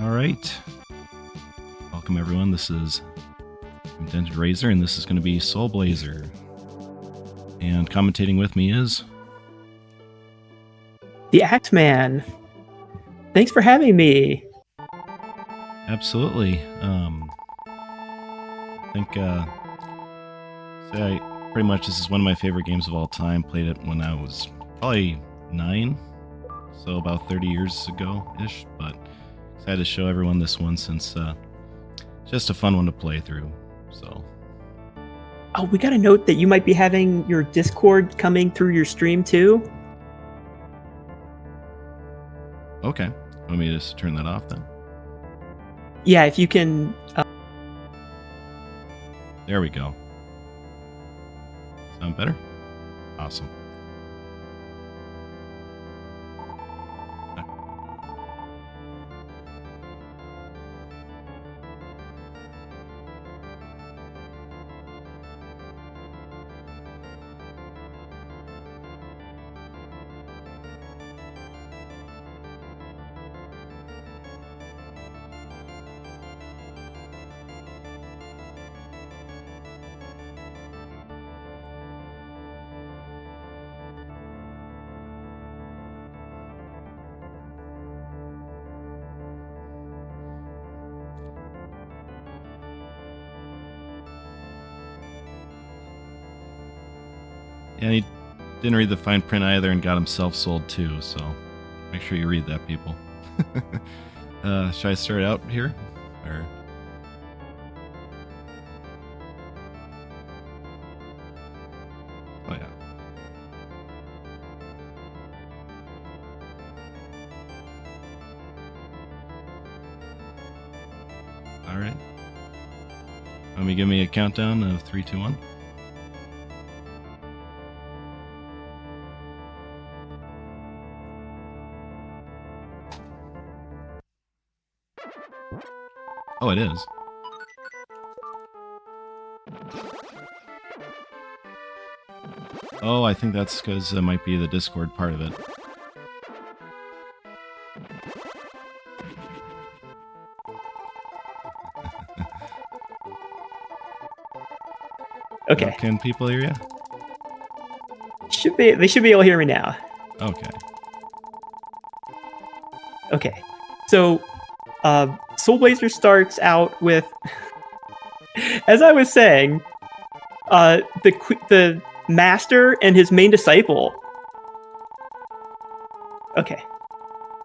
All right. Welcome, everyone. This is DentedRazor, and this is going to be Soul Blazer. And commentating with me is... The Axeman. Thanks for having me. Absolutely. I think, pretty much this is one of my favorite games of all time. Played it when I was probably 9, so about 30 years ago-ish, but excited to show everyone this one since it's just a fun one to play through, so... Oh, we got a note that you might be having your Discord coming through your stream too. Okay. Want me to just turn that off then? Yeah, if you can... There we go. Sound better? Awesome. Yeah, he didn't read the fine print either and got himself sold too, so make sure you read that, people. Should I start out here? Or... Oh, yeah. Alright. Let me give me a countdown of 3, 2, 1. Oh, it is. Oh, I think that's because it might be the Discord part of it. Okay. Can people hear you? They should be able to hear me now. Okay. Okay. So, Soul Blazer starts out with, as I was saying, the master and his main disciple. Okay.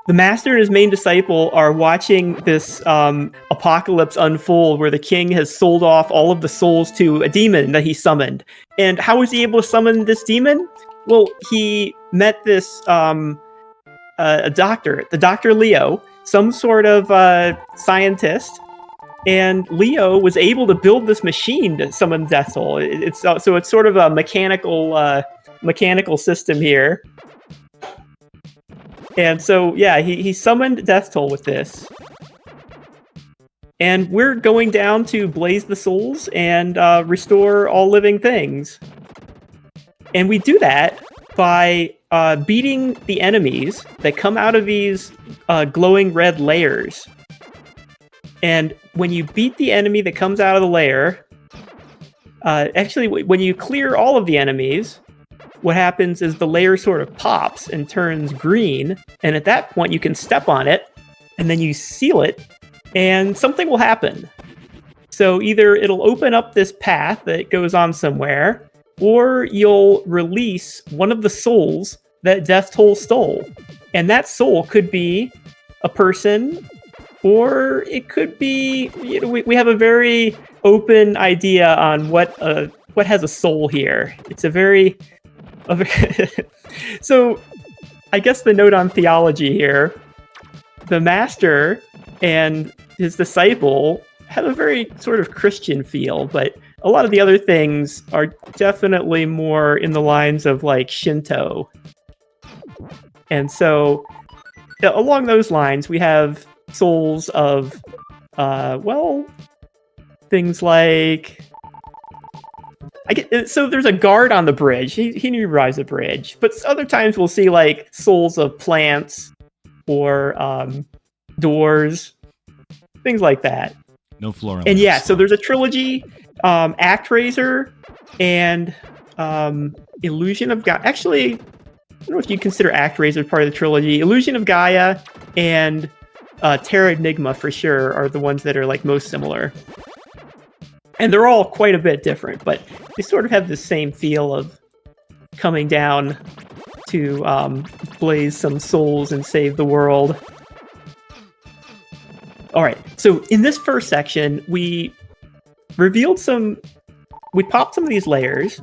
The master and his main disciple are watching this apocalypse unfold where the king has sold off all of the souls to a demon that he summoned. And how was he able to summon this demon? Well, he met this a doctor, the Dr. Leo, some sort of scientist, and Leo was able to build this machine to summon Death Soul. It's sort of a mechanical system here. And so, yeah, he summoned Death Toll with this. And we're going down to blaze the souls and restore all living things. And we do that by beating the enemies that come out of these glowing red layers. And when you beat the enemy that comes out of the layer, actually, when you clear all of the enemies, what happens is the layer sort of pops and turns green, and at that point you can step on it, and then you seal it, and something will happen. So either it'll open up this path that goes on somewhere, or you'll release one of the souls that Death Toll stole. And that soul could be a person, or it could be... we have a very open idea on what has a soul here. It's a very... So, I guess the note on theology here, the master and his disciple have a very sort of Christian feel, but a lot of the other things are definitely more in the lines of like Shinto. And so, along those lines, we have souls of, things like... so there's a guard on the bridge. He nearby's the bridge. But other times we'll see like souls of plants or doors. things like that. No floor. And yeah, so there's a trilogy, ActRazor and Illusion of Gaia. Actually, I don't know if you consider ActRazor part of the trilogy. Illusion of Gaia and Terra Enigma for sure are the ones that are like most similar. And they're all quite a bit different, but they sort of have the same feel of coming down to blaze some souls and save the world. All right, so in this first section, we popped some of these layers,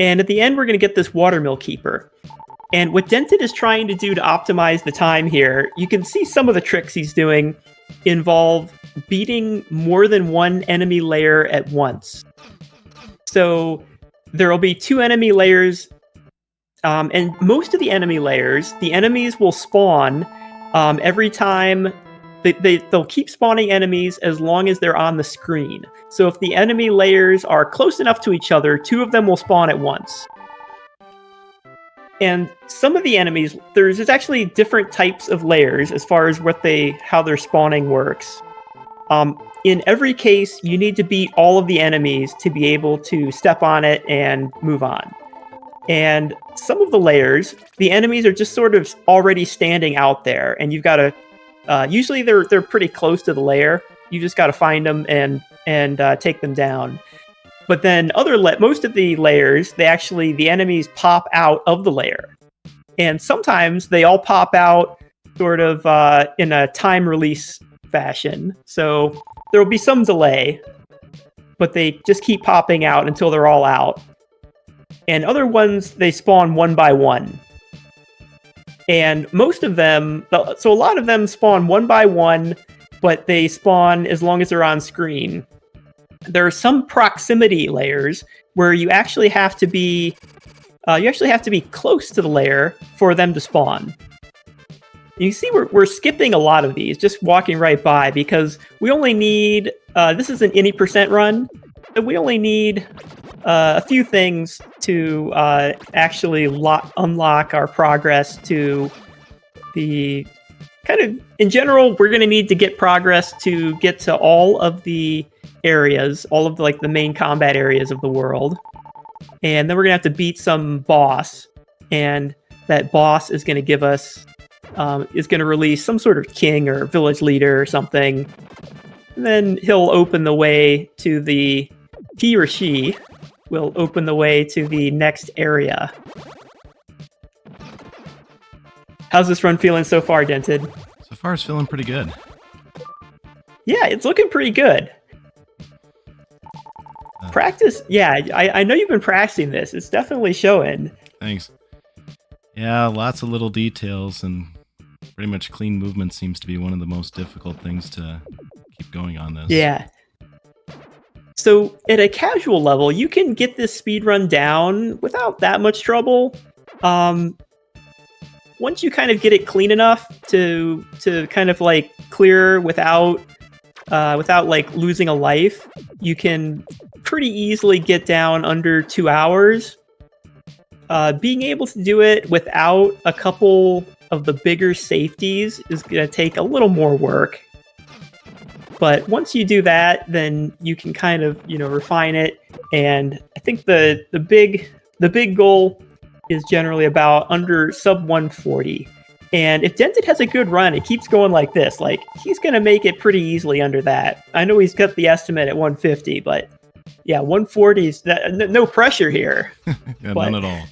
and at the end, we're going to get this watermill keeper. And what Dented is trying to do to optimize the time here, you can see some of the tricks he's doing involve beating more than one enemy layer at once. So there will be 2 enemy layers, and most of the enemy layers, the enemies will spawn every time. They'll keep spawning enemies as long as they're on the screen. So if the enemy layers are close enough to each other, 2 of them will spawn at once. And some of the enemies, there's actually different types of layers as far as how their spawning works. In every case, you need to beat all of the enemies to be able to step on it and move on. And some of the layers, the enemies are just sort of already standing out there, and you've got to usually they're pretty close to the layer. You just got to find them and take them down. But then most of the layers, the enemies pop out of the layer. And sometimes they all pop out sort of in a time release fashion. So there will be some delay, but they just keep popping out until they're all out. And other ones, they spawn one by one. And most of them, so a lot of them spawn one by one, but they spawn as long as they're on screen. There are some proximity layers where you actually have to be close to the layer for them to spawn. You can see we're skipping a lot of these, just walking right by, because we only need, this is an any percent run, so we only need a few things to actually unlock our progress to the kind of, in general, we're going to need to get progress to get to all of the areas, all of the main combat areas of the world. And then we're going to have to beat some boss, and that boss is going to give us, is going to release some sort of king or village leader or something. And then he'll open the way to he or she will open the way to the next area. How's this run feeling so far, Dented? So far, it's feeling pretty good. Yeah, it's looking pretty good. Practice, yeah, I know you've been practicing this. It's definitely showing. Thanks. Yeah, lots of little details, and pretty much clean movement seems to be one of the most difficult things to keep going on this. Yeah. So at a casual level, you can get this speedrun down without that much trouble. Once you kind of get it clean enough to kind of clear without losing a life, you can pretty easily get down under 2 hours. Being able to do it without a couple of the bigger safeties is going to take a little more work. But once you do that, then you can kind of, refine it. And I think the big goal is generally about under sub 140. And if Dented has a good run, it keeps going like this. He's going to make it pretty easily under that. I know he's got the estimate at 150, but yeah, 140 is no pressure here. Yeah, none at all.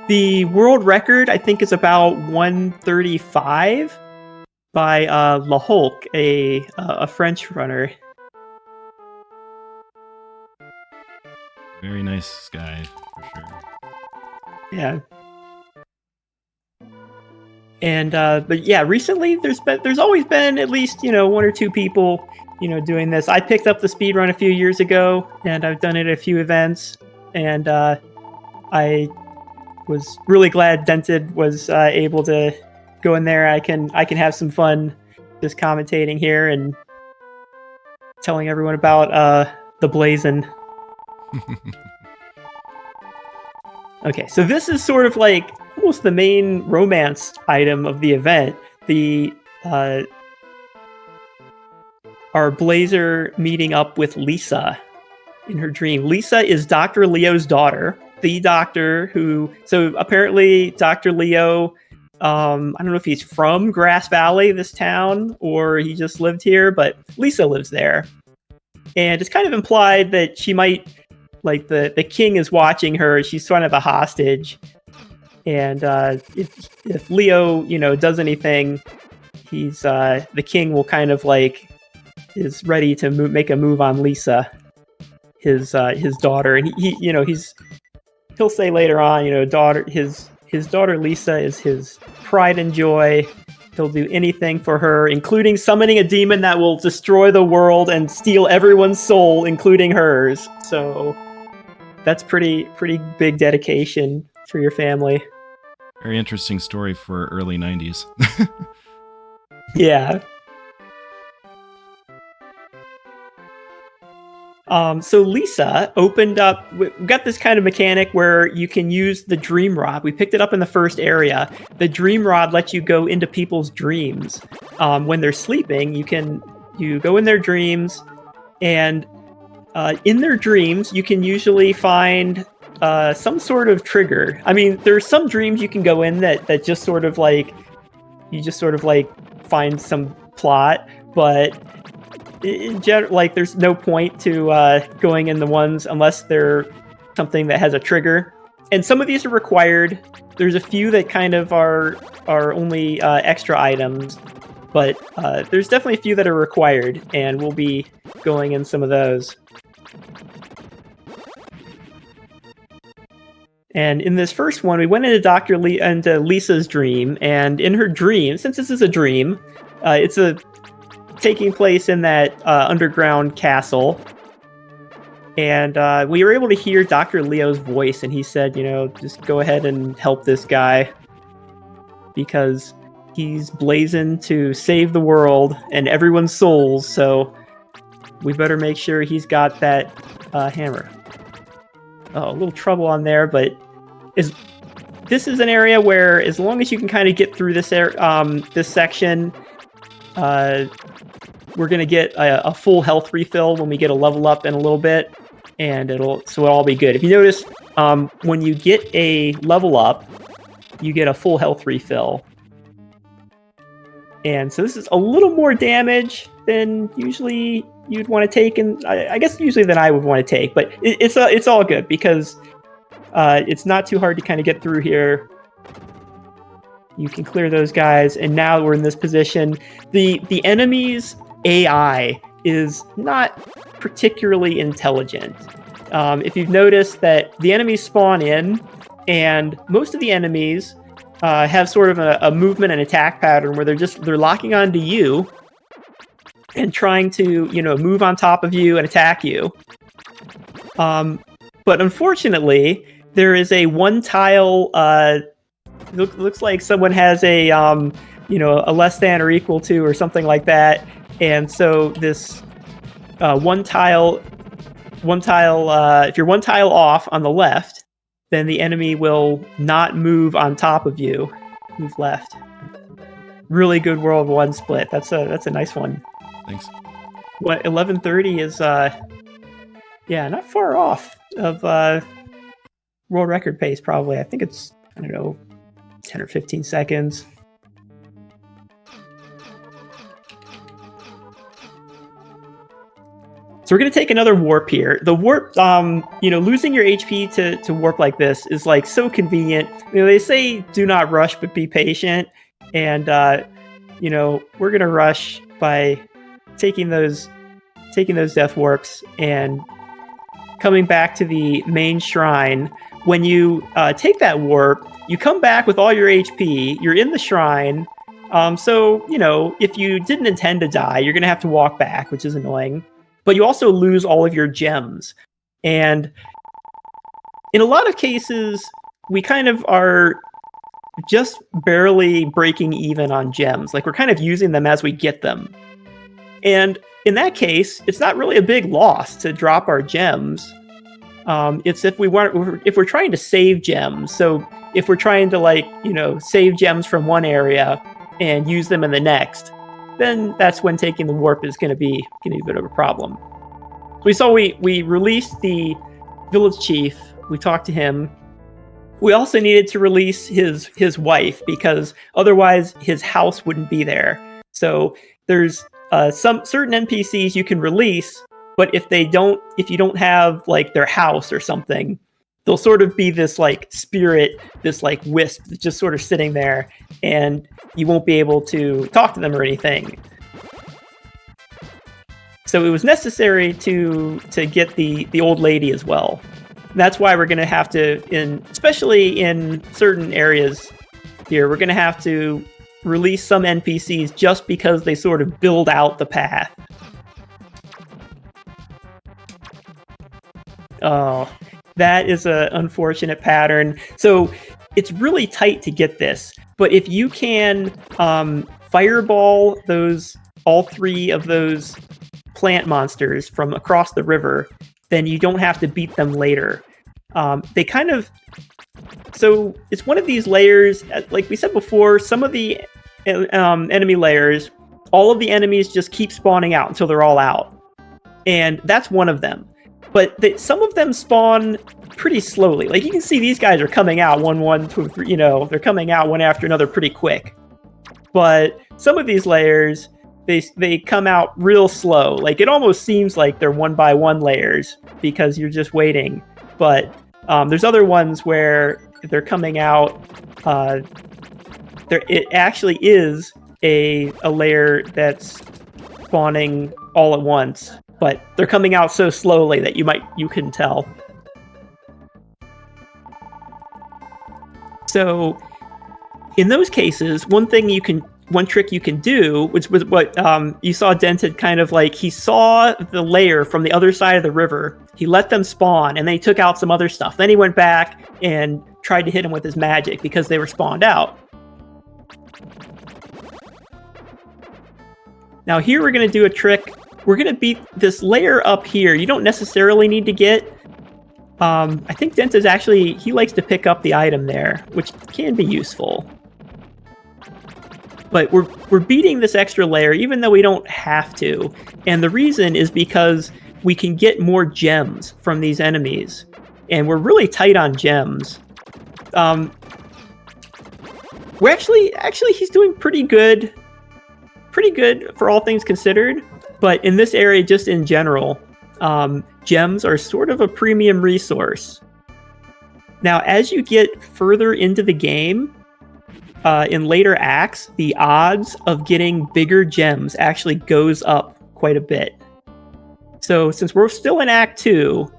The world record, I think, is about 135 by La Hulk, a French runner. Very nice guy, for sure. Yeah. And but yeah, recently there's always been at least 1 or 2 people doing this. I picked up the speedrun a few years ago, and I've done it at a few events, and I was really glad Dented was able to go in there. I can have some fun just commentating here and telling everyone about the blazon. Okay, so this is sort of almost the main romance item of the event. the our Blazer meeting up with Lisa in her dream. Lisa is Dr. Leo's daughter, the doctor who. So apparently, Dr. Leo. I don't know if he's from Grass Valley, this town, or he just lived here, but Lisa lives there. And it's kind of implied that she might, like, the king is watching her. She's sort of a hostage. And if Leo, does anything, he's the king will kind of like is ready to make a move on Lisa, his daughter, and he'll say later on, his daughter Lisa is his pride and joy. He'll do anything for her, including summoning a demon that will destroy the world and steal everyone's soul, including hers. So that's pretty big dedication for your family. Very interesting story for early 90s. Yeah. So Lisa opened up, we got this kind of mechanic where you can use the dream rod. We picked it up in the first area. The dream rod lets you go into people's dreams. When they're sleeping, you go in their dreams, and in their dreams, you can usually find some sort of trigger. I mean, there's some dreams you can go in that just sort of like, you just sort of like find some plot, but in general, like, there's no point to going in the ones unless they're something that has a trigger. And some of these are required. There's a few that kind of are only extra items, but there's definitely a few that are required, and we'll be going in some of those. And in this first one, we went into Lisa's dream, and in her dream, since this is a dream, it's taking place in that underground castle. And we were able to hear Dr. Leo's voice, and he said, just go ahead and help this guy, because he's blazing to save the world and everyone's souls, so we better make sure he's got that hammer. Oh, a little trouble on there, but this is an area where, as long as you can kind of get through this section, we're going to get a full health refill when we get a level up in a little bit, and it'll all be good. If you notice, when you get a level up, you get a full health refill. And so this is a little more damage than usually you'd want to take, and I guess usually than I would want to take, but it's all good, because it's not too hard to kind of get through here. You can clear those guys, and now we're in this position. The enemy's AI is not particularly intelligent. If you've noticed that the enemies spawn in, and most of the enemies have sort of a movement and attack pattern where they're locking onto you and trying to move on top of you and attack you. But unfortunately, there is a one tile. Looks like someone has a a less than or equal to or something like that, and so this one tile. If you're one tile off on the left, then the enemy will not move on top of you. Move left. Really good World 1 split. That's a nice one. Thanks. What 11:30 is? Not far off of world record pace. Probably. I think it's 10 or 15 seconds. So we're going to take another warp here. The warp, losing your HP to warp like this is like so convenient. They say do not rush, but be patient. And, we're going to rush by taking those death warps and coming back to the main shrine. When you take that warp, you come back with all your HP. You're in the shrine. So, if you didn't intend to die, you're going to have to walk back, which is annoying. But you also lose all of your gems. And in a lot of cases, we kind of are just barely breaking even on gems. Like, we're kind of using them as we get them. And in that case, it's not really a big loss to drop our gems. It's if we're trying to save gems. So if we're trying to save gems from one area, and use them in the next, then that's when taking the warp is going to be a bit of a problem. We released the village chief. We talked to him. We also needed to release his wife, because otherwise his house wouldn't be there. So there's some certain NPCs you can release, but if you don't have like their house or something, they'll sort of be this like spirit, this like wisp that's just sort of sitting there, and you won't be able to talk to them or anything. So it was necessary to get the old lady as well. And that's why we're going to have to, especially in certain areas here, we're going to have to release some NPCs just because they sort of build out the path. Oh, that is an unfortunate pattern. So it's really tight to get this, but if you can fireball all three of those plant monsters from across the river, then you don't have to beat them later. So it's one of these layers, like we said before, some of the enemy layers, all of the enemies just keep spawning out until they're all out. And that's one of them. But some of them spawn pretty slowly. Like you can see these guys are coming out one, two, three, they're coming out one after another pretty quick. But some of these layers, they come out real slow. Like it almost seems like they're one by one layers because you're just waiting. But there's other ones where they're coming out. It actually is a layer that's spawning all at once, but they're coming out so slowly that you couldn't tell. So in those cases, one trick you can do, which was what you saw Dented kind of like, he saw the layer from the other side of the river, he let them spawn, and then he took out some other stuff. Then he went back and tried to hit them with his magic because they were spawned out. Now here we're going to do a trick. We're going to beat this layer up here. You don't necessarily need to get... I think Dented he likes to pick up the item there, which can be useful. But we're beating this extra layer even though we don't have to. And the reason is because we can get more gems from these enemies. And we're really tight on gems. We're actually he's doing pretty good for all things considered. But in this area, just in general, gems are sort of a premium resource. Now, as you get further into the game, in later acts, the odds of getting bigger gems actually goes up quite a bit. So since we're still in Act 2,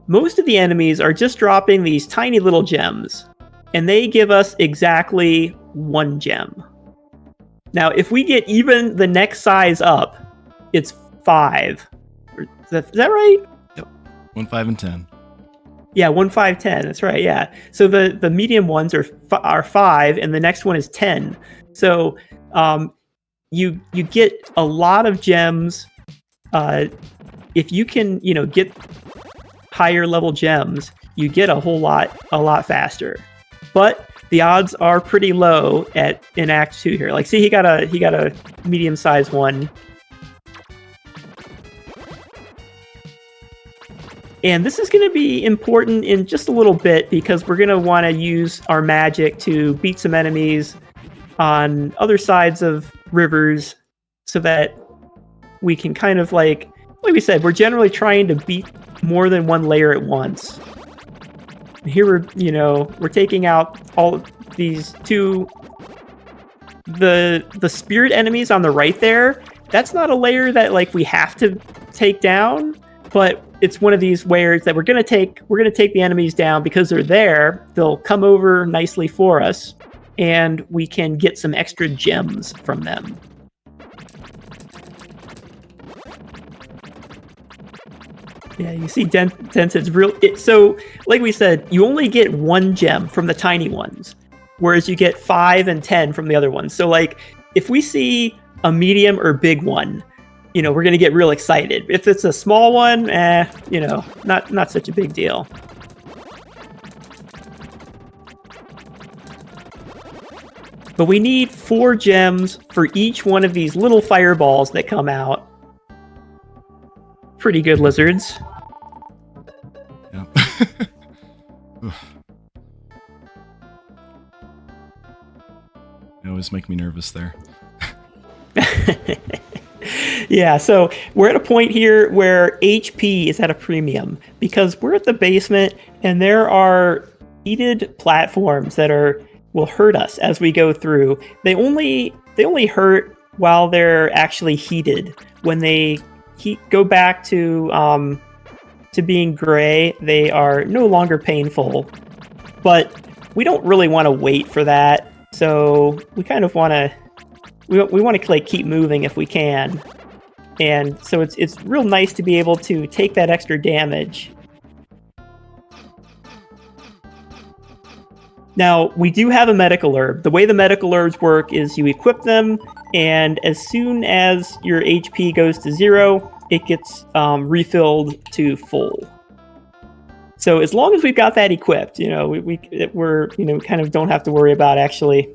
most of the enemies are just dropping these tiny little gems, and they give us exactly 1 gem. Now, if we get even the next size up, it's 5. Is that right? Yep. 1, 5, and 10. Yeah, 1, 5, 10. That's right. Yeah. So the medium ones are 5, and the next one is 10. So you get a lot of gems. If you can, get higher level gems, you get a lot faster. But the odds are pretty low in Act 2 here. Like, see, he got a medium sized one. And this is going to be important in just a little bit because we're going to want to use our magic to beat some enemies on other sides of rivers so that we can kind of like we said, we're generally trying to beat more than 1 layer at once. Here we're taking out all of these 2... The spirit enemies on the right there, that's not a layer that like we have to take down, but it's one of these layers that we're gonna take the enemies down because they're there. They'll come over nicely for us, and we can get some extra gems from them. Yeah, you see Dented's real... So, like we said, you only get 1 gem from the tiny ones, whereas you get 5 and 10 from the other ones. So, like, if we see a medium or big one, we're going to get real excited. If it's a small one, not such a big deal. But we need 4 gems for each one of these little fireballs that come out. Pretty good lizards. Yeah. They always make me nervous there. Yeah, so we're at a point here where HP is at a premium because we're at the basement and there are heated platforms that will hurt us as we go through. They only hurt while they're actually heated. When they go back to being gray, they are no longer painful. But we don't really want to wait for that, so we kind of want to we want to like keep moving if we can. And so it's real nice to be able to take that extra damage. Now, we do have a medical herb. The way the medical herbs work is you equip them, and as soon as your HP goes to 0, it gets refilled to full. So as long as we've got that equipped, we're kind of don't have to worry about actually.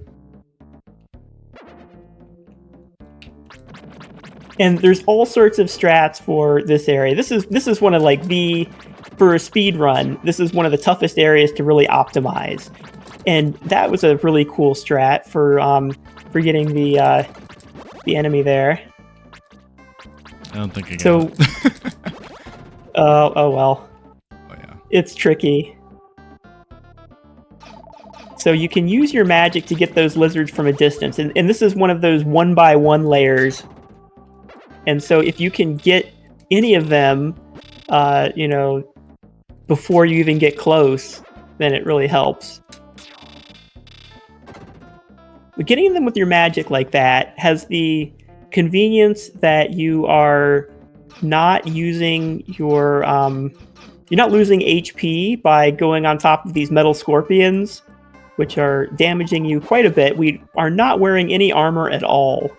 And there's all sorts of strats for this area. This is one of for a speed run, this is one of the toughest areas to really optimize. And that was a really cool strat for getting the enemy there. I don't think I got it. Oh well. Oh yeah. It's tricky. So you can use your magic to get those lizards from a distance, and this is one of those 1x1 layers. And so if you can get any of them, before you even get close, then it really helps. But getting them with your magic like that has the convenience that you are not using you're not losing HP by going on top of these metal scorpions, which are damaging you quite a bit. We are not wearing any armor at all.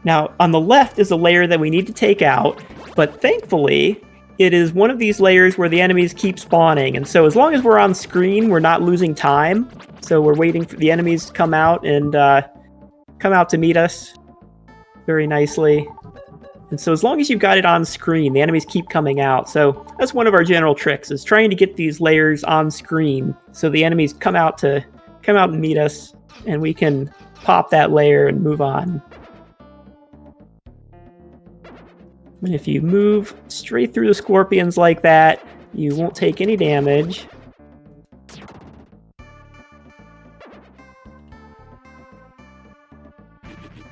Now, on the left is a layer that we need to take out, but thankfully, it is one of these layers where the enemies keep spawning, and so as long as we're on screen, we're not losing time. So we're waiting for the enemies to come out to meet us very nicely. And so as long as you've got it on screen, the enemies keep coming out. So that's one of our general tricks, is trying to get these layers on screen so the enemies come out and meet us, and we can pop that layer and move on. And if you move straight through the scorpions like that, you won't take any damage.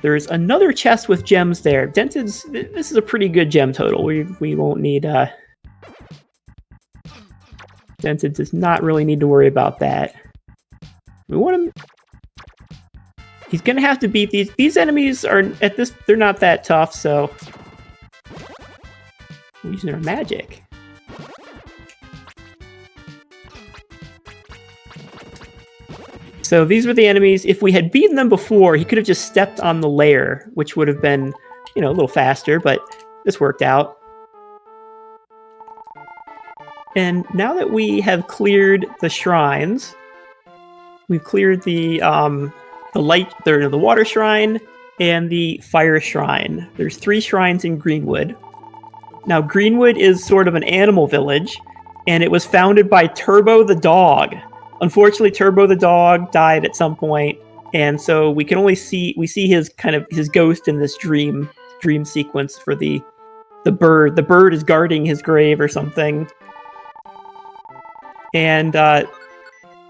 There's another chest with gems there. This is a pretty good gem total. We won't need... Dented does not really need to worry about that. We want him... He's gonna have to beat these. These enemies are, they're not that tough, so... We're using our magic. So these were the enemies. If we had beaten them before, he could have just stepped on the layer, which would have been, a little faster, but this worked out. And now that we have cleared the shrines, we've cleared the water shrine and the fire shrine. There's 3 shrines in Greenwood. Now, Greenwood is sort of an animal village, and it was founded by Turbo the dog. Unfortunately, Turbo the dog died at some point, and so we can only see his ghost in this dream sequence for the bird. The bird is guarding his grave or something. And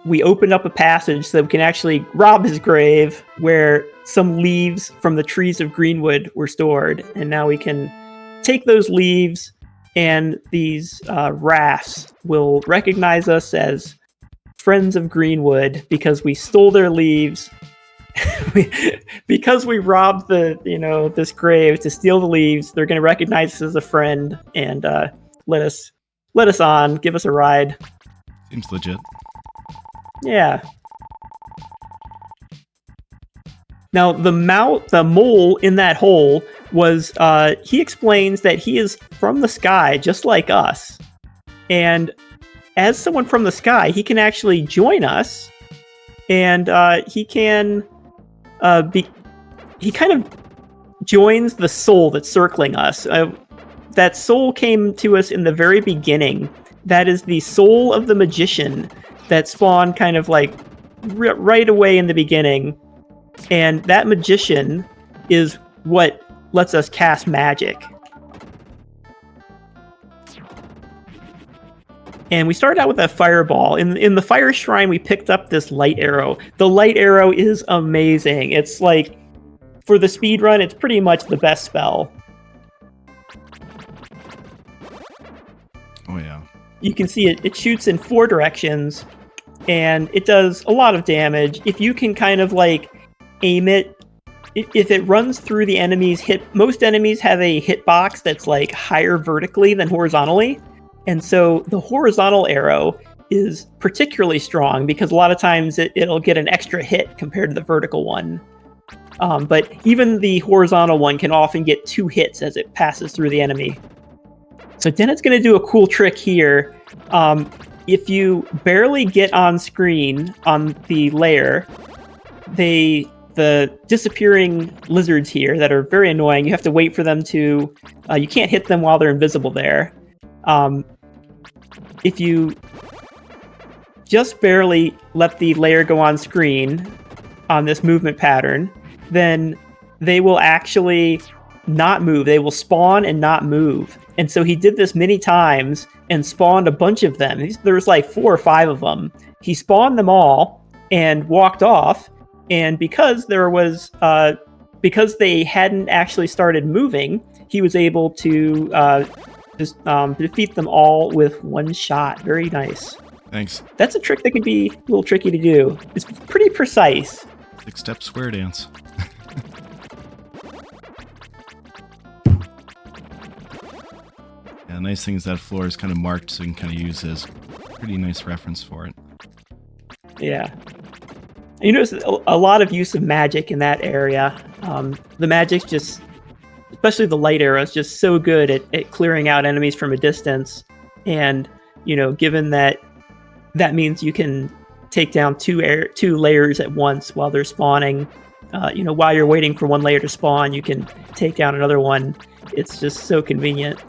we opened up a passage so that we can actually rob his grave, where some leaves from the trees of Greenwood were stored, and now we can take those leaves, and these rafts will recognize us as friends of Greenwood because we stole their leaves. Because we robbed this grave to steal the leaves, they're going to recognize us as a friend and let us on, give us a ride. Seems legit. Yeah. Now, the mole in that hole was, he explains that he is from the sky, just like us. And as someone from the sky, he can actually join us, and he can he kind of joins the soul that's circling us. That soul came to us in the very beginning. That is the soul of the magician that spawned kind of like right away in the beginning. And that magician is what lets us cast magic. And we started out with a fireball. In the fire shrine, we picked up this light arrow. The light arrow is amazing. It's like, for the speed run, it's pretty much the best spell. Oh yeah. You can see it shoots in 4 directions, and it does a lot of damage. If you can kind of like aim it, if it runs through the enemy's most enemies have a hitbox that's like higher vertically than horizontally. And so the horizontal arrow is particularly strong because a lot of times it'll get an extra hit compared to the vertical one. But even the horizontal one can often get 2 hits as it passes through the enemy. So Dennet's going to do a cool trick here. If you barely get on screen on the layer, the disappearing lizards here that are very annoying, you have to wait for them to... you can't hit them while they're invisible there. If you just barely let the layer go on screen on this movement pattern, then they will actually not move. They will spawn and not move. And so he did this many times and spawned a bunch of them. There was like 4 or 5 of them. He spawned them all and walked off. And because because they hadn't actually started moving, he was able to just defeat them all with 1 shot. Very nice. Thanks. That's a trick that can be a little tricky to do. It's pretty precise. 6-step square dance. Yeah, the nice thing is that floor is kind of marked, so you can kind of use it as a pretty nice reference for it. Yeah. You notice a lot of use of magic in that area. The magic's just, especially the light arrow, is just so good at clearing out enemies from a distance. And, given that means you can take down 2 layers at once while they're spawning. While you're waiting for one layer to spawn, you can take down another one. It's just so convenient.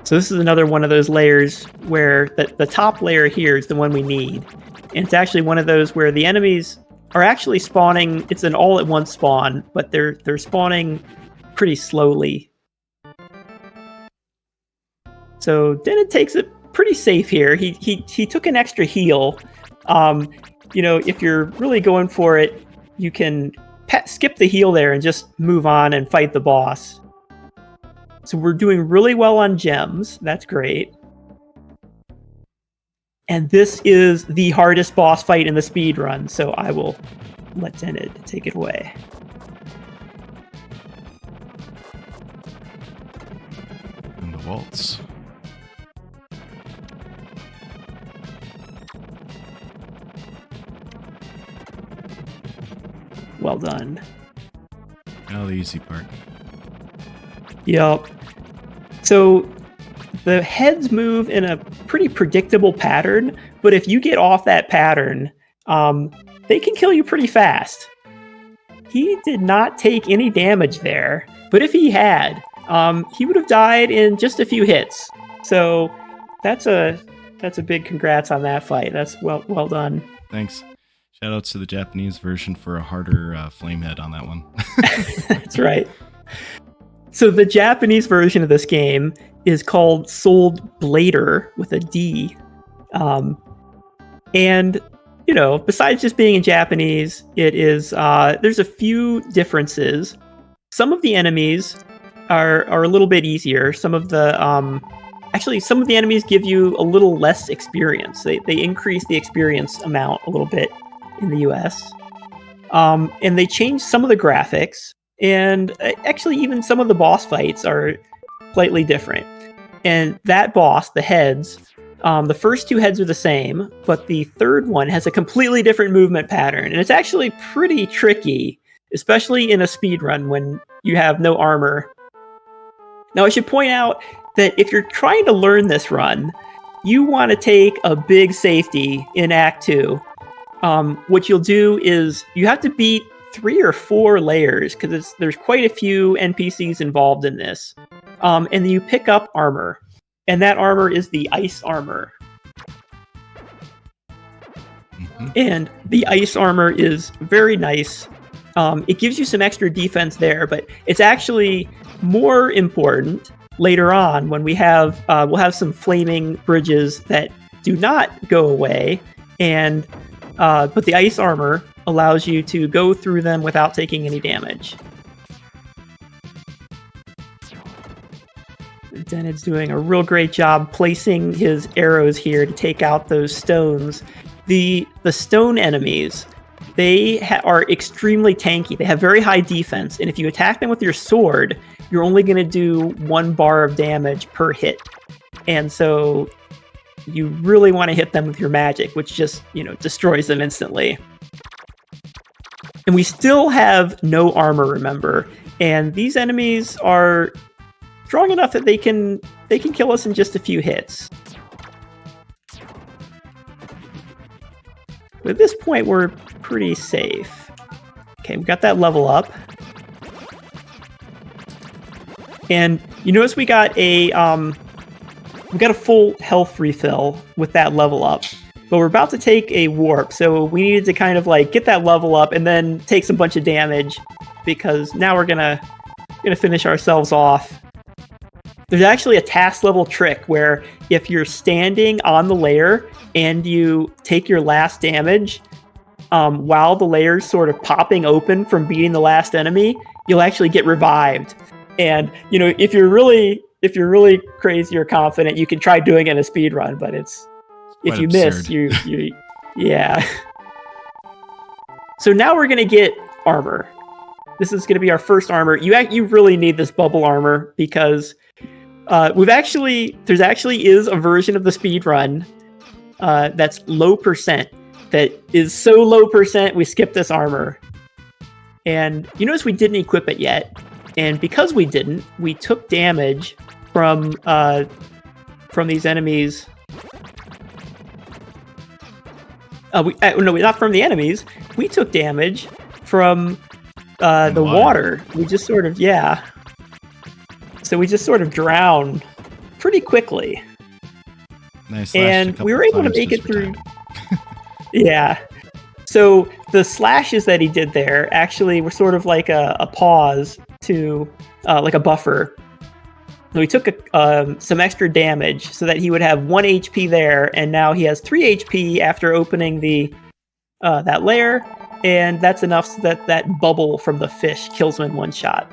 So this is another one of those layers where the top layer here is the one we need. And it's actually one of those where the enemies are actually spawning. It's an all-at-once spawn, but they're spawning pretty slowly. So Dennet takes it pretty safe here. He took an extra heal. If you're really going for it, you can skip the heal there and just move on and fight the boss. So we're doing really well on gems. That's great. And this is the hardest boss fight in the speed run, so I will let Dennet take it away. And the waltz. Well done. Now the easy part. Yep. So the heads move in a pretty predictable pattern, but if you get off that pattern, they can kill you pretty fast. He did not take any damage there, but if he had, he would have died in just a few hits. So that's a big congrats on that fight. That's well done. Thanks. Shoutouts to the Japanese version for a harder flamehead on that one. That's right. So the Japanese version of this game is called Souled Blader with a D. And, besides just being in Japanese, it is, there's a few differences. Some of the enemies are a little bit easier. Some of the enemies give you a little less experience. They increase the experience amount a little bit in the US. And they change some of the graphics. And actually, even some of the boss fights are slightly different. And that boss, the heads, the first 2 heads are the same, but the third one has a completely different movement pattern. And it's actually pretty tricky, especially in a speedrun when you have no armor. Now, I should point out, that if you're trying to learn this run, you want to take a big safety in Act 2. What you'll do is you have to beat 3 or 4 layers because there's quite a few NPCs involved in this. And then you pick up armor. And that armor is the ice armor. Mm-hmm. And the ice armor is very nice. It gives you some extra defense there, but it's actually more important later on when we'll have some flaming bridges that do not go away, and but the ice armor allows you to go through them without taking any damage. Dented's doing a real great job placing his arrows here to take out those stones. The stone enemies, they are extremely tanky. They have very high defense, and if you attack them with your sword, you're only going to do 1 bar of damage per hit. And so you really want to hit them with your magic, which just, destroys them instantly. And we still have no armor, remember. And these enemies are strong enough that they can kill us in just a few hits. But at this point, we're pretty safe. Okay, we got that level up. And you notice we got a full health refill with that level up. But we're about to take a warp, so we needed to kind of get that level up and then take some bunch of damage, because now we're gonna finish ourselves off. There's actually a task level trick where if you're standing on the layer and you take your last damage, while the layer's sort of popping open from beating the last enemy, you'll actually get revived. And if you're really crazy or confident, you can try doing it in a speedrun, but if you miss, you yeah. So now we're gonna get armor. This is gonna be our first armor. You really need this bubble armor because there's actually is a version of the speedrun that's low percent, that is so low percent we skip this armor. And you notice we didn't equip it yet, and because we didn't, we took damage from these enemies. No, not from the enemies. We took damage from the water. We just sort of So we just sort of drowned pretty quickly. Nice. And we were able to make it through. Yeah. So the slashes that he did there actually were sort of like a pause to, like a buffer. So he took some extra damage so that he would have 1 HP there, and now he has 3 HP after opening that layer, and that's enough so that bubble from the fish kills him in 1 shot.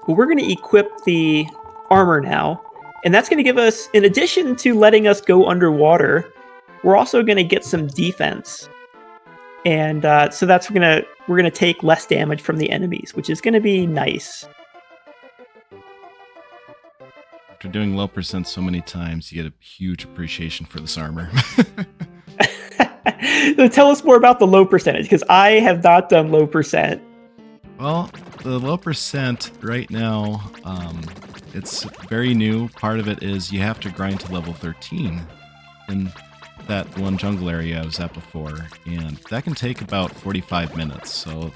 But we're going to equip the armor now, and that's going to give us, in addition to letting us go underwater, we're also going to get some defense. And so we're gonna take less damage from the enemies, which is gonna be nice. After doing low percent so many times, you get a huge appreciation for this armor. So tell us more about the low percentage, because I have not done low percent. Well, the low percent right now, it's very new. Part of it is you have to grind to level 13 in that one jungle area I was at before, and that can take about 45 minutes, so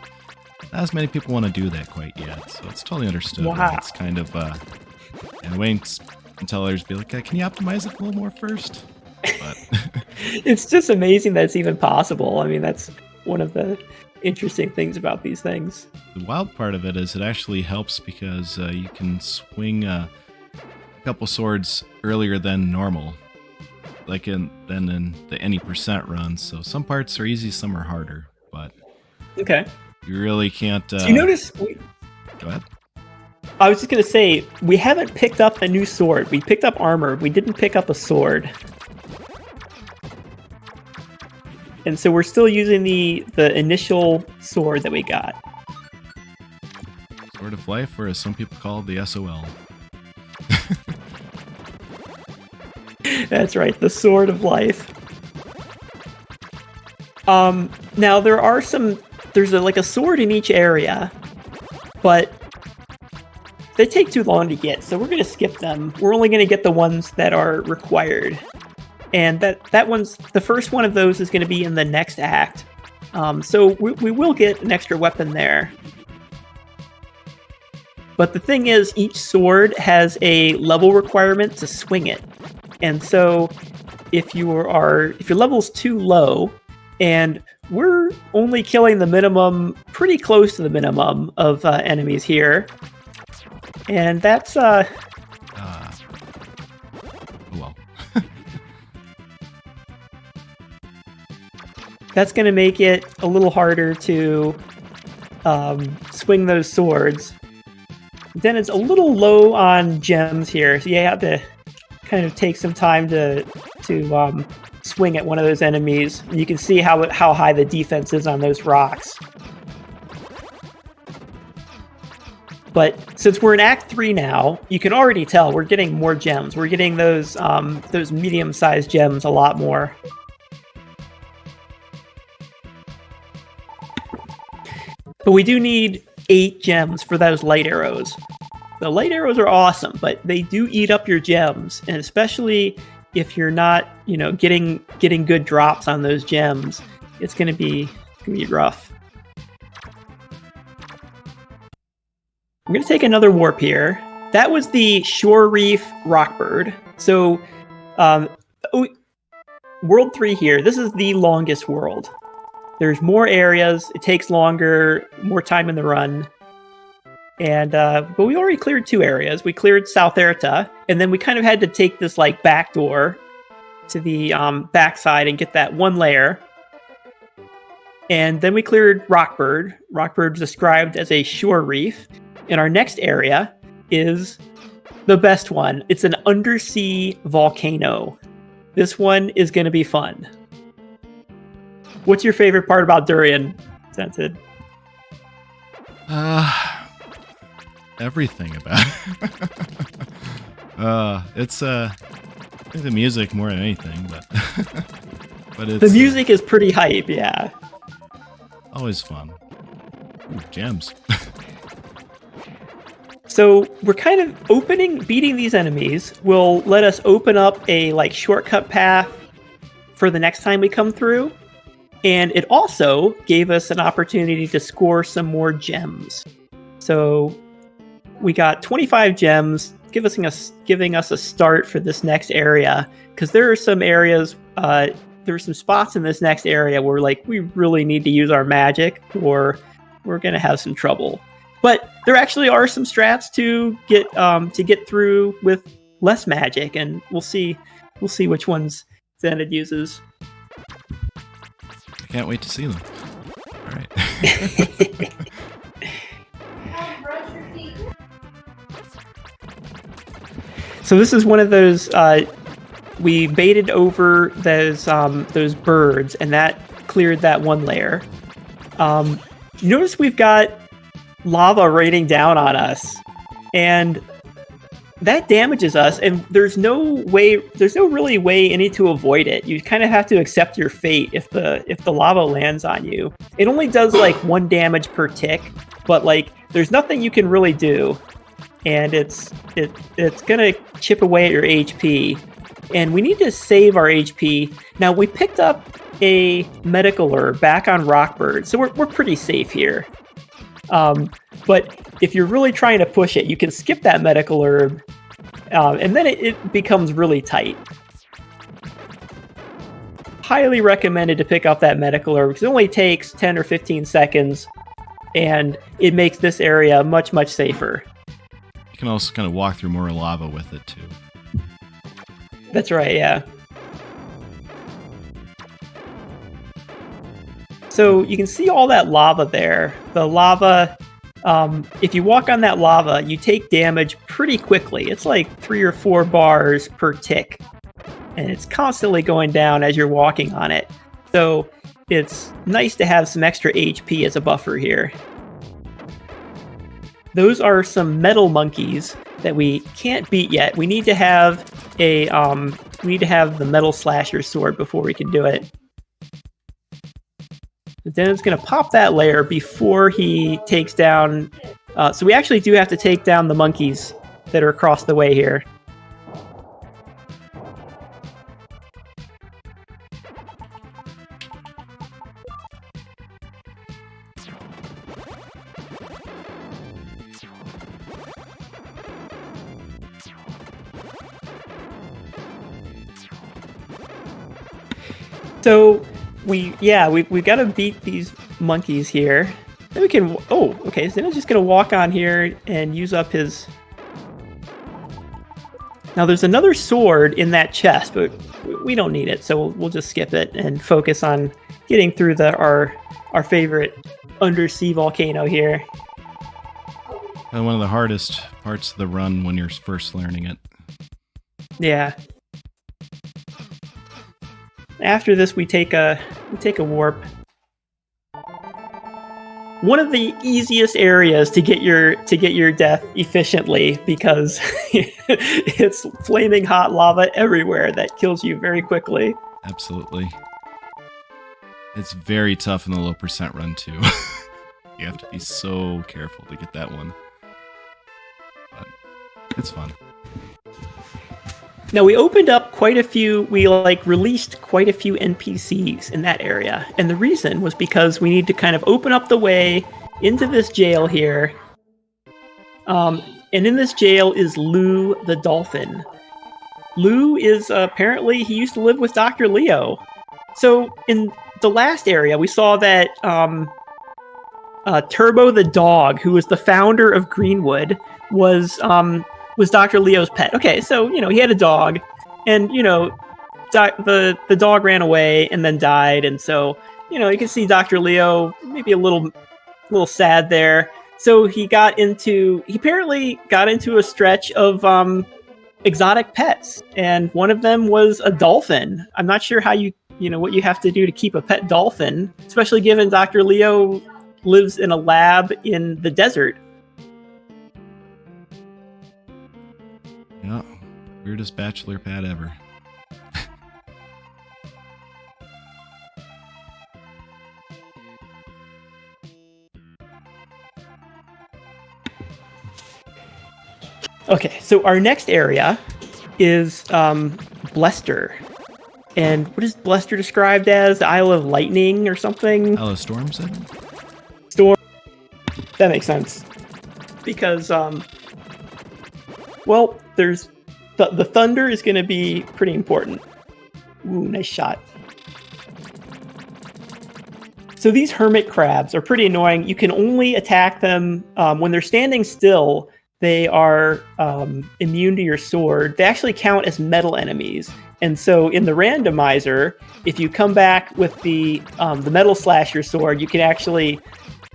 not as many people want to do that quite yet, so it's totally understood. Wow. It's kind of, and waiting until others be like, can you optimize it a little more first? But it's just amazing that it's even possible. I mean, that's one of the interesting things about these things. The wild part of it is it actually helps because you can swing a couple swords earlier than normal. Than in the any percent runs. So some parts are easy, some are harder. But okay, you really can't. So you notice? Go ahead. I was just gonna say we haven't picked up a new sword. We picked up armor. We didn't pick up a sword, and so we're still using the initial sword that we got. Sword of Life, or as some people call it, the SOL. That's right, the Sword of Life. Now there's a sword in each area, but they take too long to get, so we're going to skip them. We're only going to get the ones that are required. And that one's, the first one of those is going to be in the next act. So we will get an extra weapon there. But the thing is, each sword has a level requirement to swing it. And so if your level's too low, and we're only killing the minimum, pretty close to the minimum of enemies here. And that's well. That's going to make it a little harder to swing those swords. Then it's a little low on gems here, so you have to kind of take some time to swing at one of those enemies. You can see how high the defense is on those rocks. But since we're in Act 3 now, you can already tell we're getting more gems. We're getting those medium-sized gems a lot more. But we do need 8 gems for those light arrows. The light arrows are awesome, but they do eat up your gems, and especially if you're not, getting good drops on those gems, it's gonna be rough. I'm gonna take another warp here. That was the Shore Reef Rockbird. So, World 3 here. This is the longest world. There's more areas. It takes longer, more time in the run. And but we already cleared 2 areas. We cleared South Erta, and then we kind of had to take this back door to the backside and get that one layer. And then we cleared Rockbird. Rockbird's described as a shore reef. And our next area is the best one. It's an undersea volcano. This one is going to be fun. What's your favorite part about Durian, Dented? Everything about it. It's I think the music more than anything, but but it's the music is pretty hype, yeah. Always fun. Ooh, gems. So we're kind of beating these enemies will let us open up a shortcut path for the next time we come through. And it also gave us an opportunity to score some more gems. So we got 25 gems, giving us a start for this next area. Because there are some areas, there are some spots in this next area where we really need to use our magic, or we're gonna have some trouble. But there actually are some strats to get through with less magic, and we'll see which ones Zenith uses. I can't wait to see them. All right. So this is one of those. We baited over those birds, and that cleared that one layer. You notice we've got lava raining down on us, and that damages us, and there's no really way any to avoid it. You kind of have to accept your fate if the lava lands on you. It only does 1 damage per tick, but there's nothing you can really do, and it's gonna chip away at your HP, and we need to save our HP. Now we picked up a medical herb back on Rockbird, so we're pretty safe here. But if you're really trying to push it, you can skip that medical herb, and then it becomes really tight. Highly recommended to pick up that medical herb, because it only takes 10 or 15 seconds, and it makes this area much, much safer. You can also kind of walk through more lava with it, too. That's right, yeah. So you can see all that lava there. The lava, if you walk on that lava, you take damage pretty quickly. It's 3 or 4 bars per tick. And it's constantly going down as you're walking on it. So it's nice to have some extra HP as a buffer here. Those are some metal monkeys that we can't beat yet. We need to have the metal slasher sword before we can do it. Then it's going to pop that layer before he takes down So we actually do have to take down the monkeys that are across the way here. So we've got to beat these monkeys here. Then we can. Oh, okay. So then I'm just gonna walk on here and use up his. Now there's another sword in that chest, but we don't need it, so we'll just skip it and focus on getting through our favorite undersea volcano here. One of the hardest parts of the run when you're first learning it. Yeah. After this, we take a warp. One of the easiest areas to get your death efficiently, because it's flaming hot lava everywhere that kills you very quickly. Absolutely. It's very tough in the low percent run too. You have to be so careful to get that one. But it's fun. Now we opened up quite a few, released quite a few NPCs in that area. And the reason was because we need to kind of open up the way into this jail here. And in this jail is Lou the dolphin. Lou is apparently, he used to live with Dr. Leo. So in the last area, we saw that Turbo the dog, who was the founder of Greenwood, was Dr. Leo's pet. Okay, so, he had a dog, and, the dog ran away and then died, and so, you can see Dr. Leo maybe a little sad there. So he apparently got into a stretch of exotic pets, and one of them was a dolphin. I'm not sure how what you have to do to keep a pet dolphin, especially given Dr. Leo lives in a lab in the desert. Yeah, weirdest bachelor pad ever. Okay, so our next area is Blester. And what is Blester described as? The Isle of Lightning or something? Isle of Storms, I think? Storm. That makes sense. Because, well, there's the thunder is going to be pretty important. Ooh, nice shot. So these hermit crabs are pretty annoying. You can only attack them when they're standing still. They are immune to your sword. They actually count as metal enemies. And so in the randomizer, if you come back with the metal slasher sword, you can actually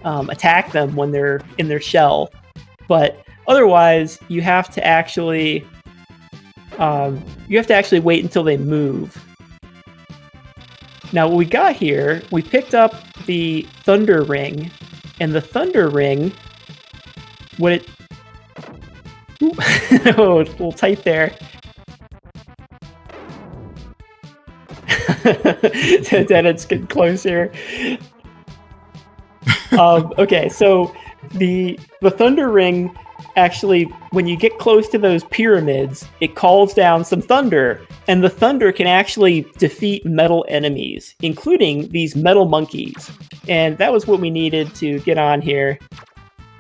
attack them when they're in their shell. But otherwise, you have to actually wait until they move. Now what we got here, we picked up the Thunder Ring, and the Thunder Ring, oh, it's a little tight there. Then it's getting close here. Okay, so the Thunder Ring, actually, when you get close to those pyramids, it calls down some thunder, and the thunder can actually defeat metal enemies, including these metal monkeys. And that was what we needed to get on here.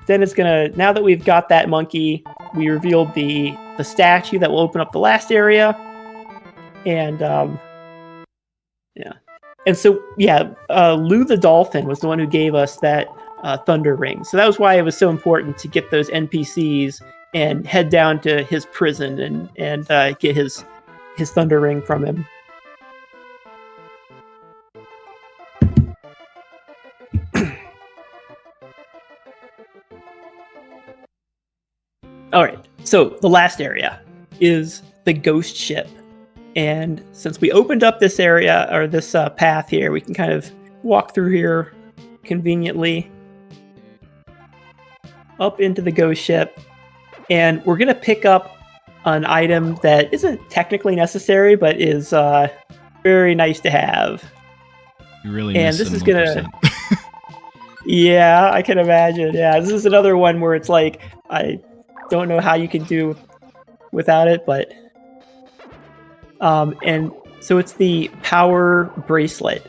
Then it's gonna, now that we've got that monkey, we revealed the statue that will open up the last area. And yeah. And so, Lou the dolphin was the one who gave us that Thunder Ring. So that was why it was so important to get those NPCs and head down to his prison and get his Thunder Ring from him. All right, so the last area is the ghost ship. And since we opened up this area, or this path here, we can kind of walk through here conveniently up into the ghost ship. And we're going to pick up an item that isn't technically necessary, but is very nice to have. You really and this is going to... Yeah, I can imagine. Yeah, this is another one where it's like, I don't know how you can do without it, but... and so it's the power bracelet.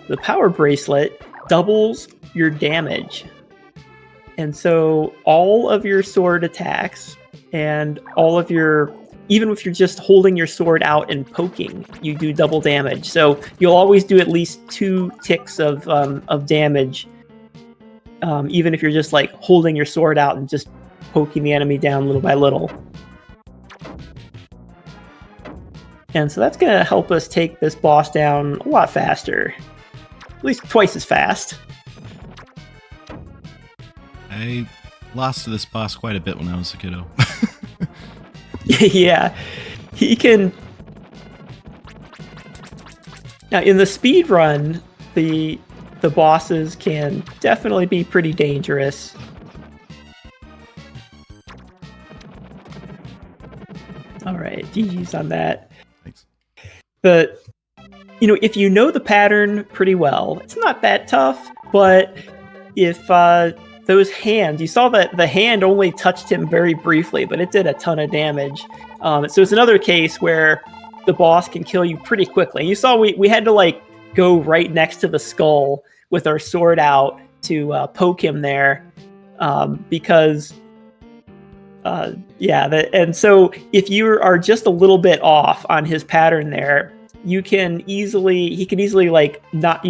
The power bracelet doubles your damage. And so all of your sword attacks and all of your... Even if you're just holding your sword out and poking, you do double damage. So you'll always do at least 2 ticks of damage, even if you're just like holding your sword out and just poking the enemy down little by little. And so that's going to help us take this boss down a lot faster. At least twice as fast. I lost to this boss quite a bit when I was a kiddo. Yeah, he can... Now, in the speed run, the bosses can definitely be pretty dangerous. All right, GG's on that. Thanks. If you know the pattern pretty well, it's not that tough, but if those hands, you saw that the hand only touched him very briefly, but it did a ton of damage. So it's another case where the boss can kill you pretty quickly. And you saw we had to like go right next to the skull with our sword out to poke him there, because and so if you are just a little bit off on his pattern there, he can easily like not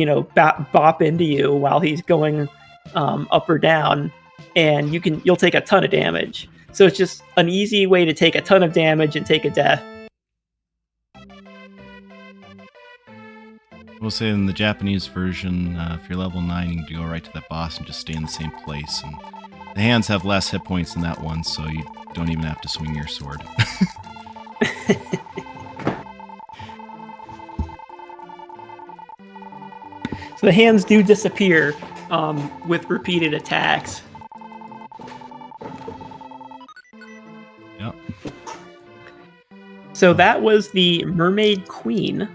bop into you while he's going up or down, and you'll take a ton of damage. So it's just an easy way to take a ton of damage and take a death. We'll say in the Japanese version, if you're level 9, you can go right to that boss and just stay in the same place. And the hands have less hit points than that one, so you don't even have to swing your sword. So the hands do disappear with repeated attacks. Yep. So that was the Mermaid Queen.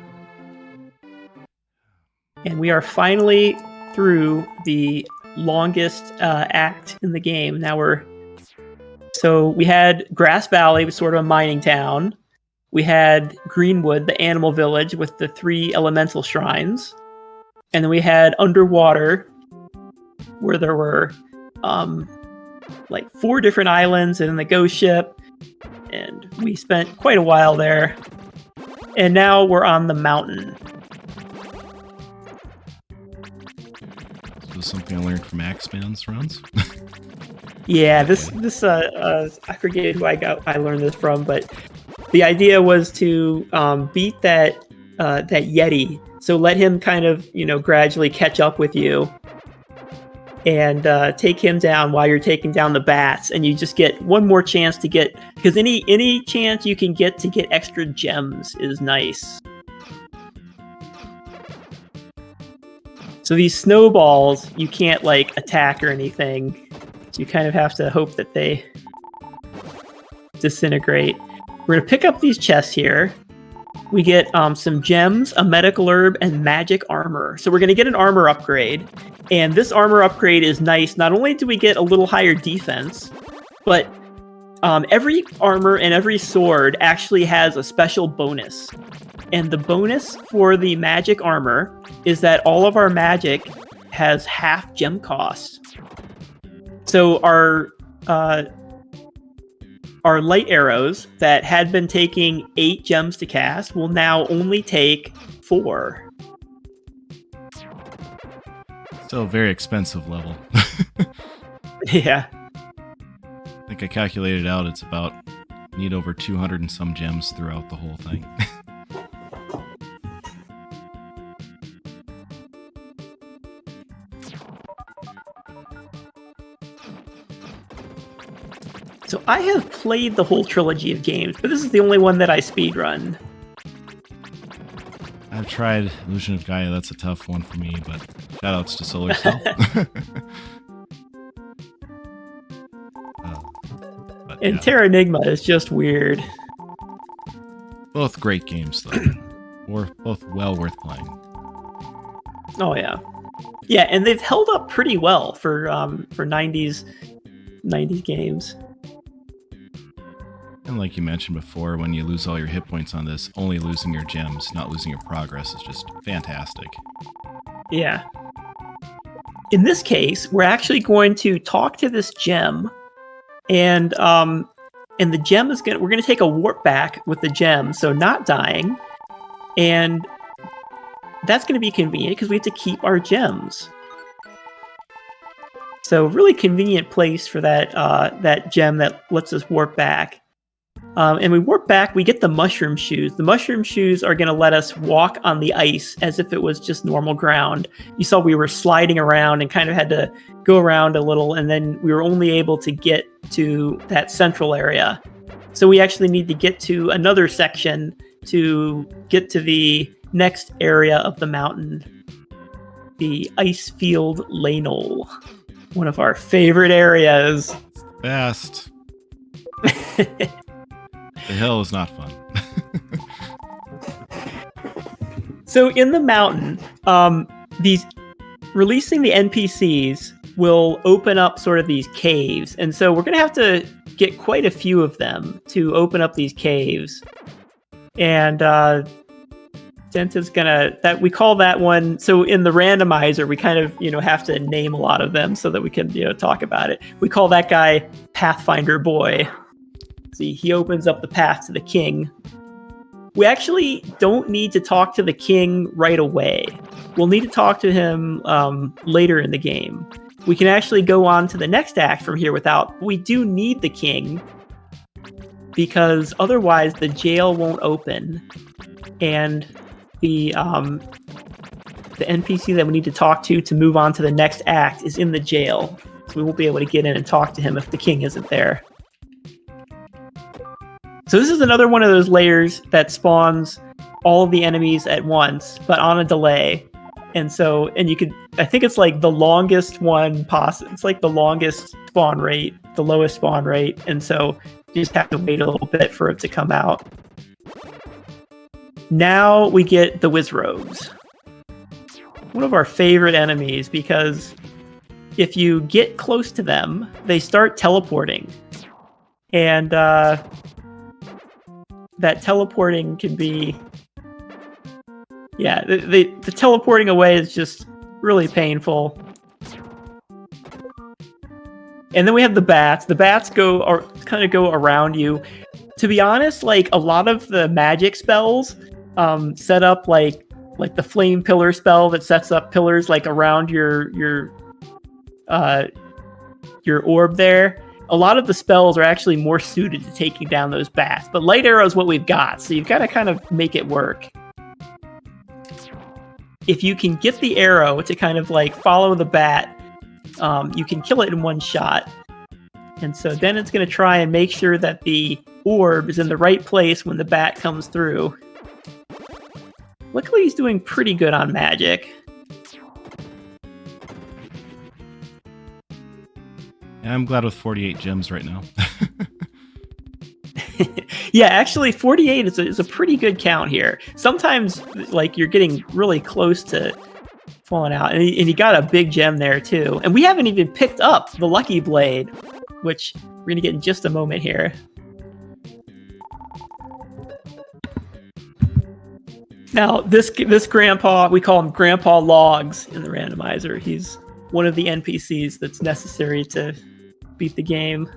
And we are finally through the longest act in the game. So we had Grass Valley, was sort of a mining town. We had Greenwood, the animal village with the 3 elemental shrines. And then we had Underwater, where there were like 4 different islands and the ghost ship. And we spent quite a while there. And now we're on the mountain. This was something I learned from Axeman's runs. Yeah, this I forget who I learned this from, but the idea was to beat that Yeti. So let him kind of gradually catch up with you, and take him down while you're taking down the bats, and you just get one more chance to get, because any chance you can get to get extra gems is nice. So these snowballs you can't like attack or anything. So you kind of have to hope that they disintegrate. We're going to pick up these chests here. We get some gems, a medical herb, and magic armor. So we're going to get an armor upgrade. And this armor upgrade is nice. Not only do we get a little higher defense, but every armor and every sword actually has a special bonus. And the bonus for the magic armor is that all of our magic has half gem cost. So our light arrows that had been taking 8 gems to cast will now only take 4. Still a very expensive level. Yeah. I think I calculated out it's about need over 200 and some gems throughout the whole thing. So I have played the whole trilogy of games, but this is the only one that I speedrun. I've tried Illusion of Gaia, that's a tough one for me, but shoutouts to Solar Cell. And yeah. Terra Enigma is just weird. Both great games, though. Or both well worth playing. Oh, yeah. Yeah, and they've held up pretty well for 90s games. And like you mentioned before, when you lose all your hit points on this, only losing your gems, not losing your progress is just fantastic. Yeah. In this case, we're actually going to talk to this gem, and the gem is we're gonna take a warp back with the gem, so not dying, and that's gonna be convenient because we have to keep our gems. So really convenient place for that gem that lets us warp back. And we warp back, we get the mushroom shoes. The mushroom shoes are going to let us walk on the ice as if it was just normal ground. You saw we were sliding around and kind of had to go around a little, and then we were only able to get to that central area. So we actually need to get to another section to get to the next area of the mountain. The Icefield Lanol. One of our favorite areas. Best. The hill is not fun. So in the mountain, these releasing the NPCs will open up sort of these caves, and so we're gonna have to get quite a few of them to open up these caves. And Denta's gonna we call that one. So in the randomizer, we kind of have to name a lot of them so that we can talk about it. We call that guy Pathfinder Boy. See, he opens up the path to the king. We actually don't need to talk to the king right away. We'll need to talk to him later in the game. We can actually go on to the next act from here without. We do need the king because otherwise the jail won't open, and the NPC that we need to talk to move on to the next act is in the jail. So we won't be able to get in and talk to him if the king isn't there. So this is another one of those layers that spawns all of the enemies at once, but on a delay. And you could, I think it's like the longest one possible. It's like the longest spawn rate, the lowest spawn rate. And so you just have to wait a little bit for it to come out. Now we get the Wizrogues. One of our favorite enemies, because if you get close to them, they start teleporting. And that teleporting can be... Yeah, the teleporting away is just really painful. And then we have the bats. The bats go around you. To be honest, like a lot of the magic spells set up like the flame pillar spell that sets up pillars like around your orb there. A lot of the spells are actually more suited to taking down those bats. But light arrow is what we've got, so you've got to kind of make it work. If you can get the arrow to kind of like follow the bat, you can kill it in one shot. And so then it's going to try and make sure that the orb is in the right place when the bat comes through. Luckily, he's doing pretty good on magic. Yeah, I'm glad with 48 gems right now. Yeah, actually, 48 is a pretty good count here. Sometimes, like, you're getting really close to falling out. And you got a big gem there, too. And we haven't even picked up the Lucky Blade, which we're going to get in just a moment here. Now, this grandpa, we call him Grandpa Logs in the randomizer. He's one of the NPCs that's necessary to beat the game.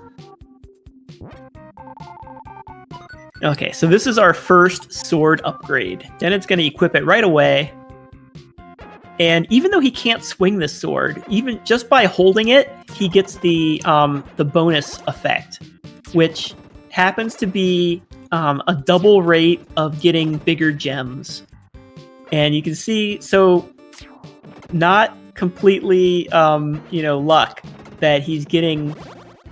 Okay, so this is our first sword upgrade. Dennett's going to equip it right away. And even though he can't swing this sword, even just by holding it, he gets the bonus effect, which happens to be a double rate of getting bigger gems. And you can see, so not completely, luck that he's getting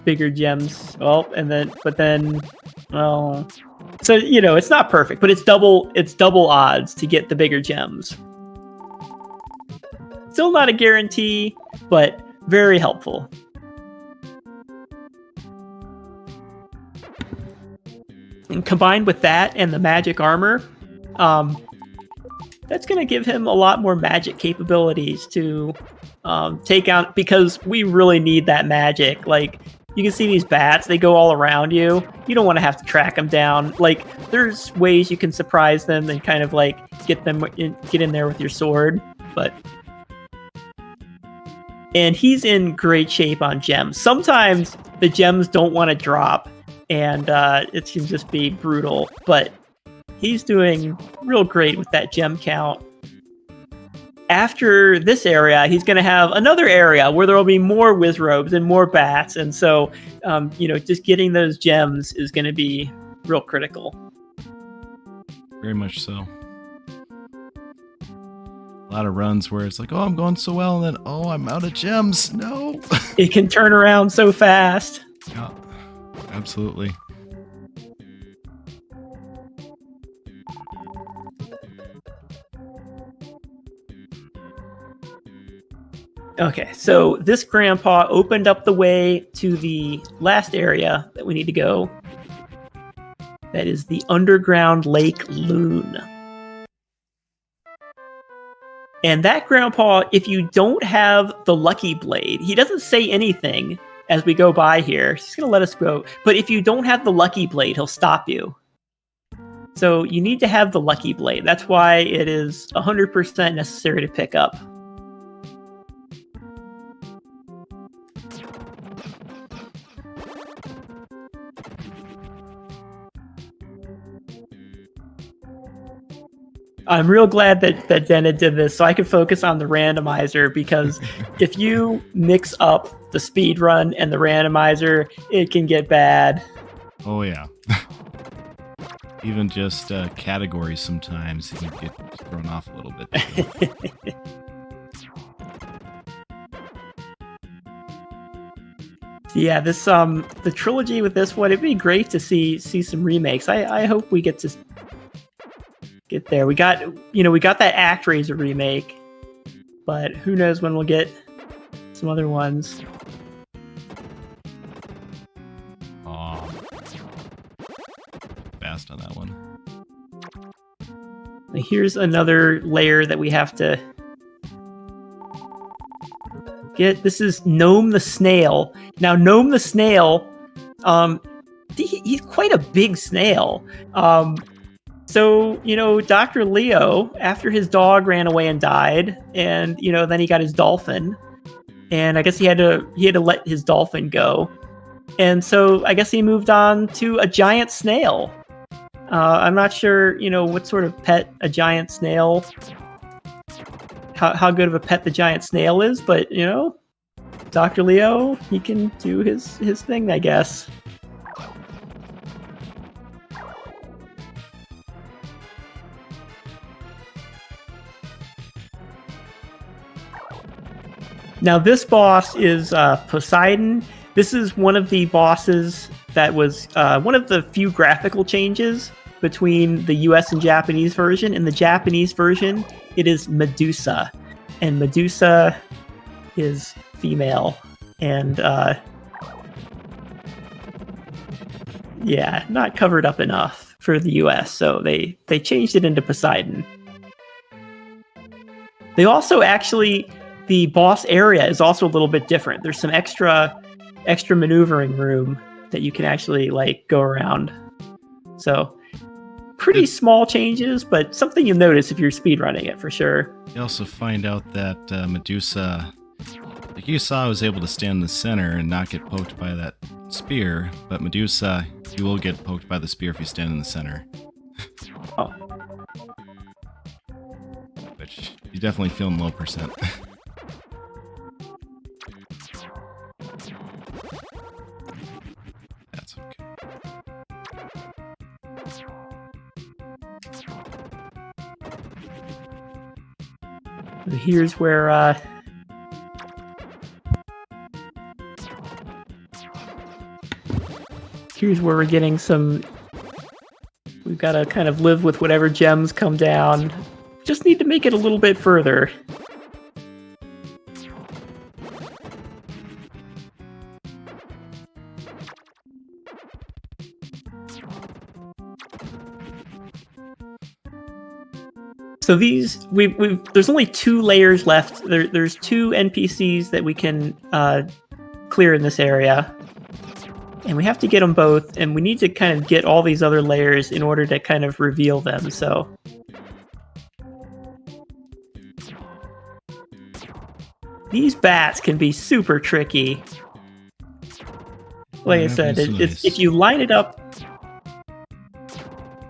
bigger gems. Well, so, it's not perfect, but it's double odds to get the bigger gems. Still not a guarantee, but very helpful. And combined with that and the magic armor, that's going to give him a lot more magic capabilities to take out, because we really need that magic. Like, you can see these bats, they go all around you. You don't want to have to track them down. Like, there's ways you can surprise them and kind of like get in there with your sword. And he's in great shape on gems. Sometimes the gems don't want to drop, and it can just be brutal. But he's doing real great with that gem count. After this area, he's going to have another area where there will be more Wizrobes and more bats. And so, just getting those gems is going to be real critical. Very much so. A lot of runs where it's like, oh, I'm going so well, and then, oh, I'm out of gems. No. It can turn around so fast. Yeah, absolutely. Okay, so this grandpa opened up the way to the last area that we need to go. That is the underground lake loon. And that grandpa, if you don't have the lucky blade, he doesn't say anything as we go by here. He's going to let us go. But if you don't have the lucky blade, he'll stop you. So you need to have the lucky blade. That's why it is 100% necessary to pick up. I'm real glad that Dented did this so I can focus on the randomizer, because if you mix up the speed run and the randomizer, it can get bad. Oh, yeah. Even just categories sometimes you can get thrown off a little bit. Yeah, this the trilogy with this one, it'd be great to see some remakes. I hope we get to get there. We got that ActRazor remake, but who knows when we'll get some other ones. Aw. Fast on that one. Here's another layer that we have to get. This is Gnome the Snail. Now, Gnome the Snail, he's quite a big snail. So, Dr. Leo, after his dog ran away and died, and, then he got his dolphin, and I guess he had to let his dolphin go. And so I guess he moved on to a giant snail. I'm not sure, what sort of pet a giant snail, how good of a pet the giant snail is, but, Dr. Leo, he can do his thing, I guess. Now, this boss is Poseidon. This is one of the bosses that was one of the few graphical changes between the US and Japanese version. In the Japanese version, it is Medusa. And Medusa is female. And, not covered up enough for the US. So they changed it into Poseidon. They also actually... The boss area is also a little bit different. There's some extra maneuvering room that you can actually go around. So pretty small changes, but something you'll notice if you're speedrunning it for sure. You also find out that Medusa, like you saw, was able to stand in the center and not get poked by that spear, but Medusa, you will get poked by the spear if you stand in the center. Oh. Which you're definitely feeling low percent. That's okay. Here's where we're getting some. We've got to kind of live with whatever gems come down. Just need to make it a little bit further. So these, there's only 2 layers left. There's 2 NPCs that we can clear in this area. And we have to get them both, and we need to kind of get all these other layers in order to kind of reveal them, so... These bats can be super tricky. Like I said, if you line it up...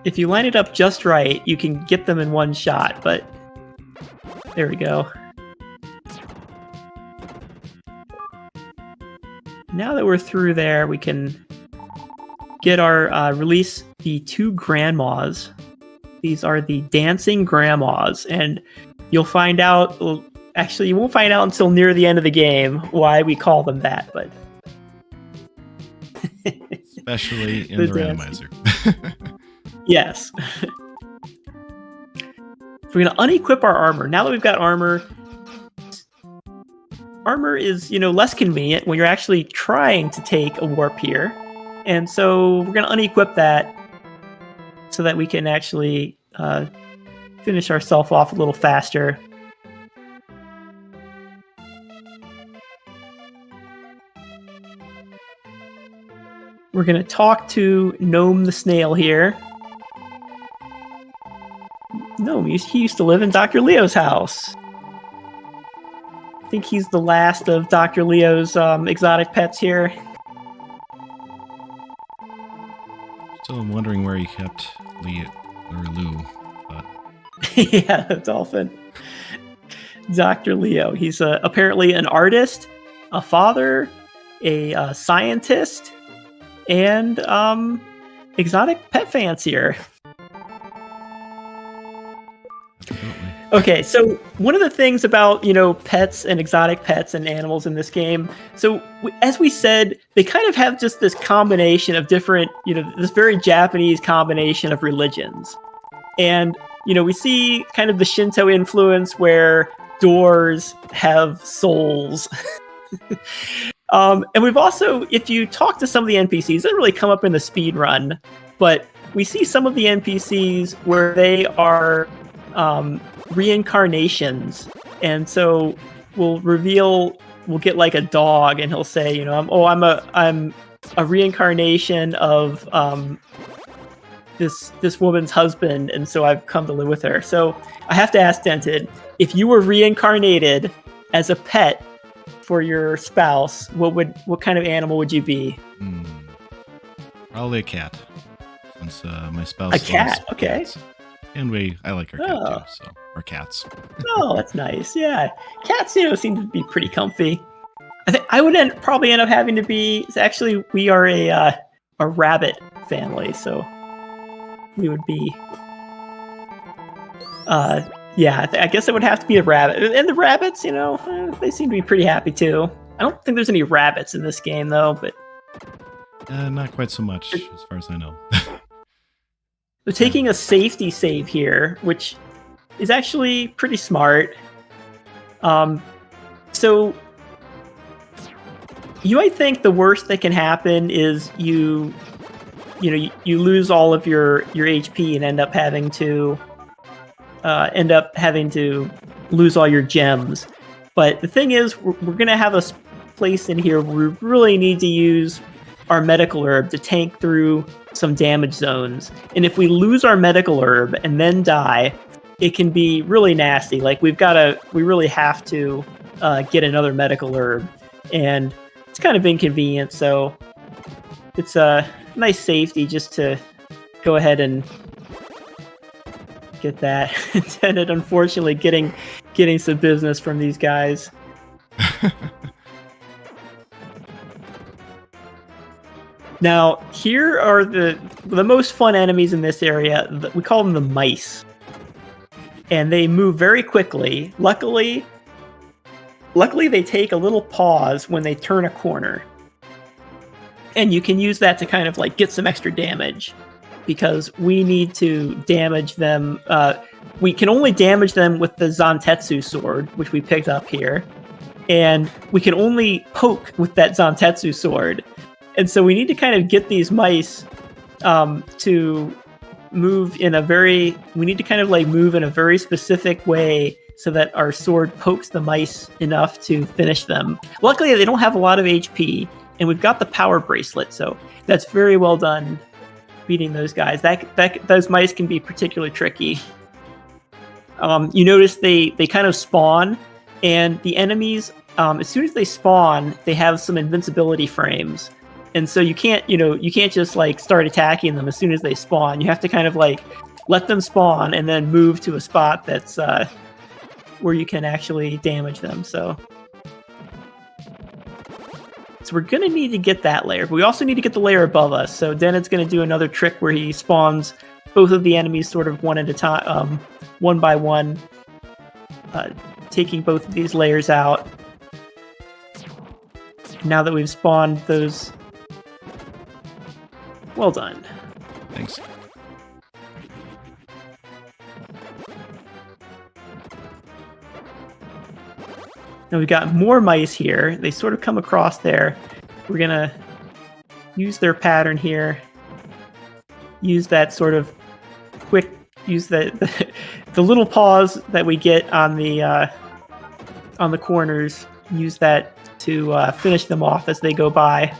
If you line it up just right, you can get them in one shot, but... There we go. Now that we're through there, we can get our release the 2 grandmas. These are the dancing grandmas, and you'll find out. Well, actually, you won't find out until near the end of the game why we call them that. But especially in the randomizer. Yes. We're gonna unequip our armor. Now that we've got armor. Armor is, less convenient when you're actually trying to take a warp here. And so we're going to unequip that so that we can actually finish ourselves off a little faster. We're going to talk to Gnome the Snail here. Gnome, he used to live in Dr. Leo's house. I think he's the last of Dr. Leo's exotic pets here. Still wondering where he kept Lou, but... Yeah, the dolphin. Dr. Leo. He's apparently an artist, a father, a scientist, and exotic pet fancier. Okay, so one of the things about, pets and exotic pets and animals in this game, so as we said, they kind of have just this combination of different, this very Japanese combination of religions. And, we see kind of the Shinto influence where doors have souls. And we've also, if you talk to some of the NPCs, it doesn't really come up in the speedrun, but we see some of the NPCs where they are... reincarnations, and so we'll get like a dog, and he'll say, I'm a reincarnation of this woman's husband, and so I've come to live with her. So I have to ask Dented, if you were reincarnated as a pet for your spouse, what kind of animal would you be? Probably a cat, since my spouse. A cat, okay. Cats. And I like our cat too, so our cats. Oh, that's nice. Yeah, cats, seem to be pretty comfy. I think I would probably end up having to be. Actually, we are a rabbit family, so we would be. Yeah, I guess it would have to be a rabbit. And the rabbits, they seem to be pretty happy too. I don't think there's any rabbits in this game though, but not quite so much as far as I know. They're taking a safety save here, which is actually pretty smart. So you might think the worst that can happen is you lose all of your HP and end up having to lose all your gems. But the thing is, we're gonna have a place in here where we really need to use our medical herb to tank through some damage zones. And if we lose our medical herb and then die, it can be really nasty. Like we really have to get another medical herb, and it's kind of inconvenient. So it's a nice safety just to go ahead and get that. And it unfortunately getting some business from these guys. Now, here are the most fun enemies in this area. We call them the mice. And they move very quickly. Luckily, they take a little pause when they turn a corner. And you can use that to kind of like get some extra damage. Because we need to damage them. We can only damage them with the Zantetsu sword, which we picked up here. And we can only poke with that Zantetsu sword. And so we need to kind of get these mice to move in a very specific way so that our sword pokes the mice enough to finish them. Luckily, they don't have a lot of HP, and we've got the power bracelet, so that's very well done beating those guys. Those mice can be particularly tricky. You notice they kind of spawn, and the enemies, as soon as they spawn, they have some invincibility frames. And so you can't just like start attacking them as soon as they spawn. You have to kind of like let them spawn and then move to a spot that's where you can actually damage them. So we're gonna need to get that layer, but we also need to get the layer above us. So Dented's gonna do another trick where he spawns both of the enemies sort of one at a time, one by one, taking both of these layers out. Now that we've spawned those. Well done. Thanks. Now we've got more mice here. They sort of come across there. We're gonna use their pattern here. Use that sort of quick. Use the little pause that we get on the corners. Use that to finish them off as they go by.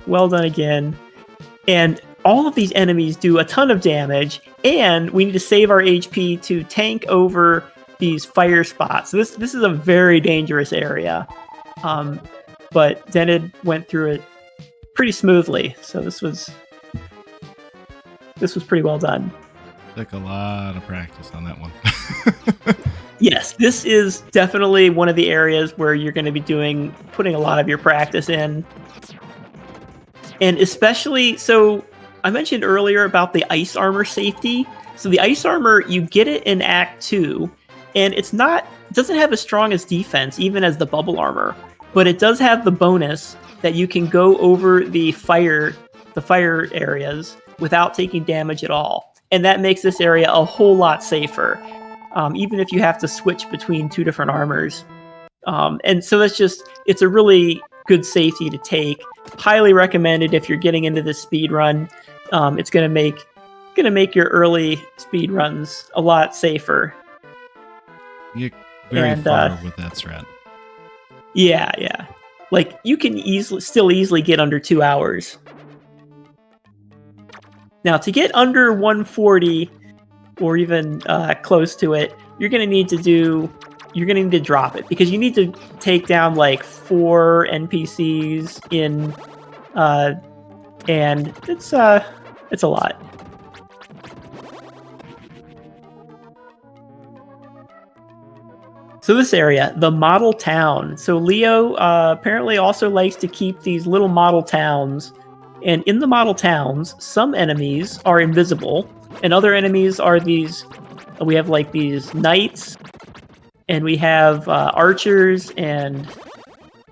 Well done again. And all of these enemies do a ton of damage, and we need to save our HP to tank over these fire spots. So this is a very dangerous area. But Dented went through it pretty smoothly. So this was pretty well done. Took a lot of practice on that one. Yes, this is definitely one of the areas where you're going to be putting a lot of your practice in. And especially, so I mentioned earlier about the ice armor safety. So the ice armor, you get it in Act 2, and it doesn't have as strong as defense, even as the bubble armor. But it does have the bonus that you can go over the fire areas without taking damage at all. And that makes this area a whole lot safer, even if you have to switch between two different armors. And so it's a really good safety to take. Highly recommended if you're getting into this speed run. It's gonna make your early speed runs a lot safer. You get very far with that strat. Yeah. Like you can still easily get under 2 hours. Now to get under 140 or even close to it, you're gonna need to drop it, because you need to take down like 4 NPCs and it's a lot. So this area, the model town. So Leo apparently also likes to keep these little model towns. And in the model towns, some enemies are invisible, and other enemies are we have like these knights, and we have archers and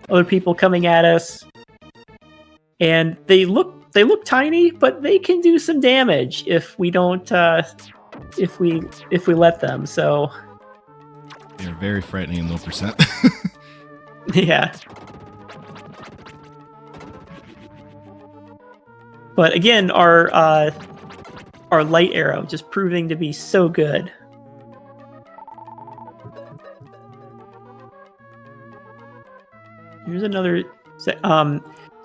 other people coming at us. And they look tiny, but they can do some damage if we don't if we let them. So they're very frightening in low percent. yeah. But again, our light arrow just proving to be so good. Here's another.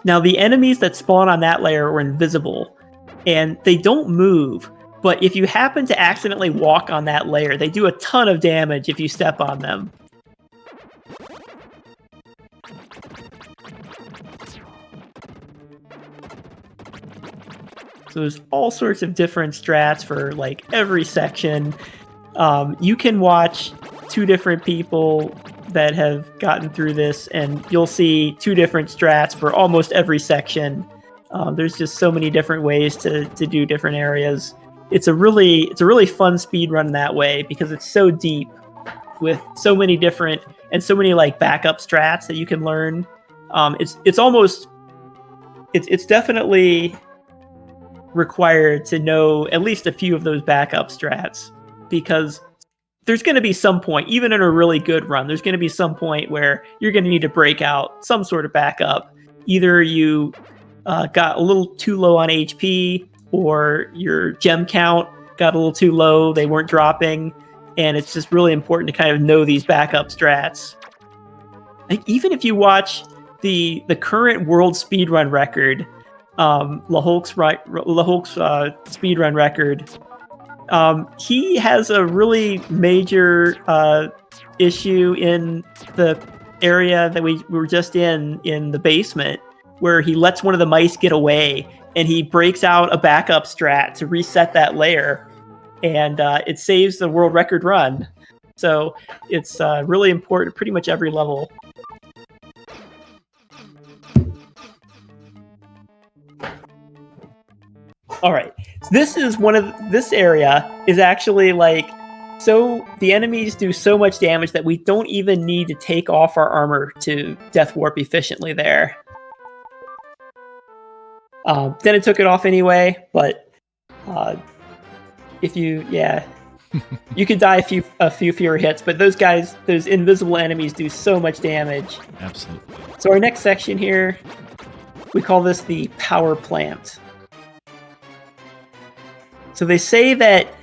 Now the enemies that spawn on that layer are invisible, and they don't move. But if you happen to accidentally walk on that layer, they do a ton of damage if you step on them. So there's all sorts of different strats for like every section. You can watch 2 different people that have gotten through this, and you'll see 2 different strats for almost every section. There's just so many different ways to do different areas. It's a really fun speed run that way, because it's so deep with so many different and so many like backup strats that you can learn. It's definitely required to know at least a few of those backup strats, because there's going to be some point, even in a really good run, there's going to be some point where you're going to need to break out some sort of backup. Either you got a little too low on HP, or your gem count got a little too low, they weren't dropping, and it's just really important to kind of know these backup strats. Like, even if you watch the current world speedrun record, LaHulk's speedrun record, he has a really major issue in the area that we were just in the basement, where he lets one of the mice get away, and he breaks out a backup strat to reset that layer, and it saves the world record run. So it's really important pretty much every level. All right, so this area is actually like, so the enemies do so much damage that we don't even need to take off our armor to death warp efficiently there. Then it took it off anyway, but if you, you could die a few fewer hits, but those invisible enemies do so much damage. Absolutely. So our next section here, we call this the power plant. So they say that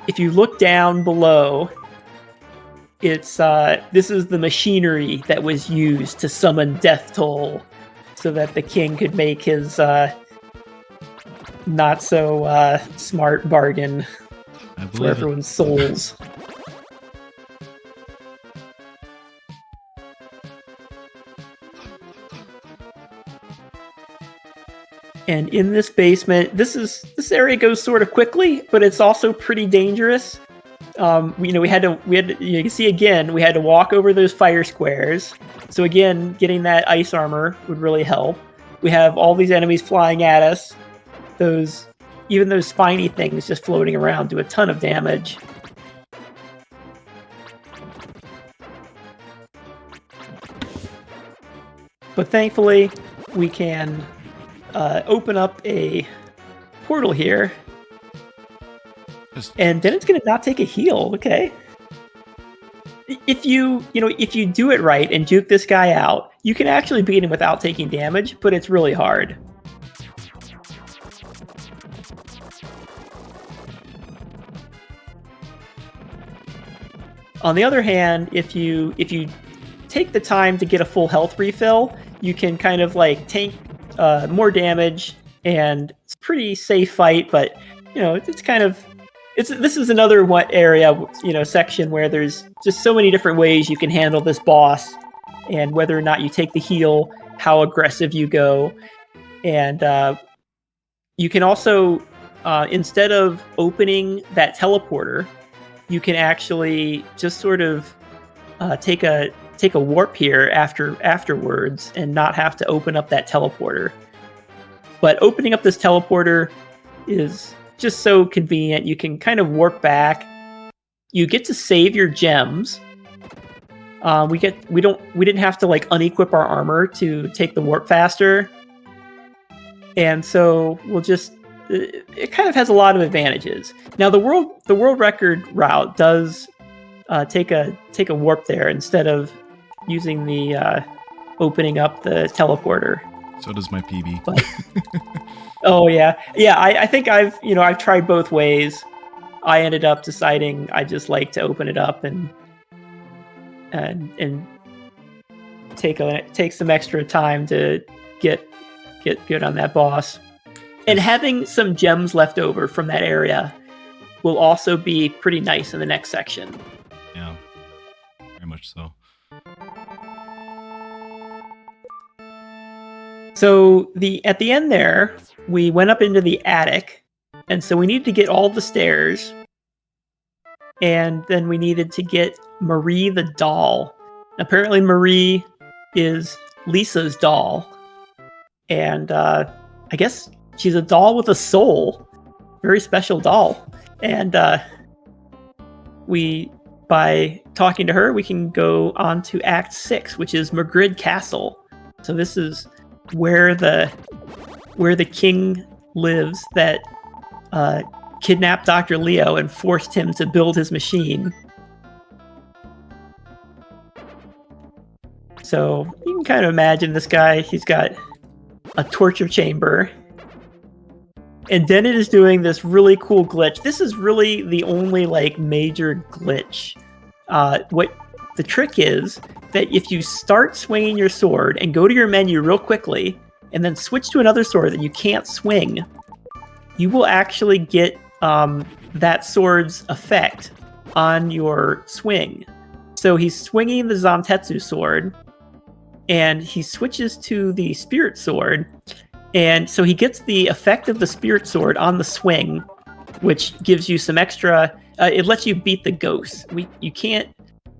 if you look down below, it's this is the machinery that was used to summon Death Toll, so that the king could make his not so smart bargain for everyone's souls. And in this basement, this area goes sort of quickly, but it's also pretty dangerous. We had to, you can see again, we had to walk over those fire squares. So again, getting that ice armor would really help. We have all these enemies flying at us. Even those spiny things just floating around do a ton of damage. But thankfully, we can open up a portal here, and then it's going to not take a heal. Okay, if you do it right and juke this guy out, you can actually beat him without taking damage, but it's really hard. On the other hand, if you take the time to get a full health refill, you can kind of like tank more damage, and it's a pretty safe fight. But this is another section where there's just so many different ways you can handle this boss, and whether or not you take the heal, how aggressive you go, and you can also instead of opening that teleporter, you can actually just sort of take a warp here afterwards and not have to open up that teleporter. But opening up this teleporter is just so convenient. You can kind of warp back. You get to save your gems. We didn't have to like unequip our armor to take the warp faster. And so it kind of has a lot of advantages. Now the world record route does take a warp there instead of using the opening up the teleporter. So does my PB. But, oh yeah. I think I've tried both ways. I ended up deciding I just like to open it up and take some extra time to get good on that boss. And having some gems left over from that area will also be pretty nice in the next section. Yeah, very much so. So at the end there, we went up into the attic, and so we needed to get all the stairs, and then we needed to get Marie the doll. Apparently Marie is Lisa's doll, and I guess she's a doll with a soul. Very special doll. And by talking to her, we can go on to Act 6, which is Magrid Castle. So this is where the king lives that kidnapped Dr. Leo and forced him to build his machine. So you can kind of imagine this guy. He's got a torture chamber. And Dented is doing this really cool glitch. This is really the only like major glitch. What the trick is that if you start swinging your sword and go to your menu real quickly and then switch to another sword that you can't swing, you will actually get that sword's effect on your swing. So he's swinging the Zantetsu sword, and he switches to the Spirit Sword, and so he gets the effect of the Spirit Sword on the swing, which gives you some extra. It lets you beat the ghost. You can't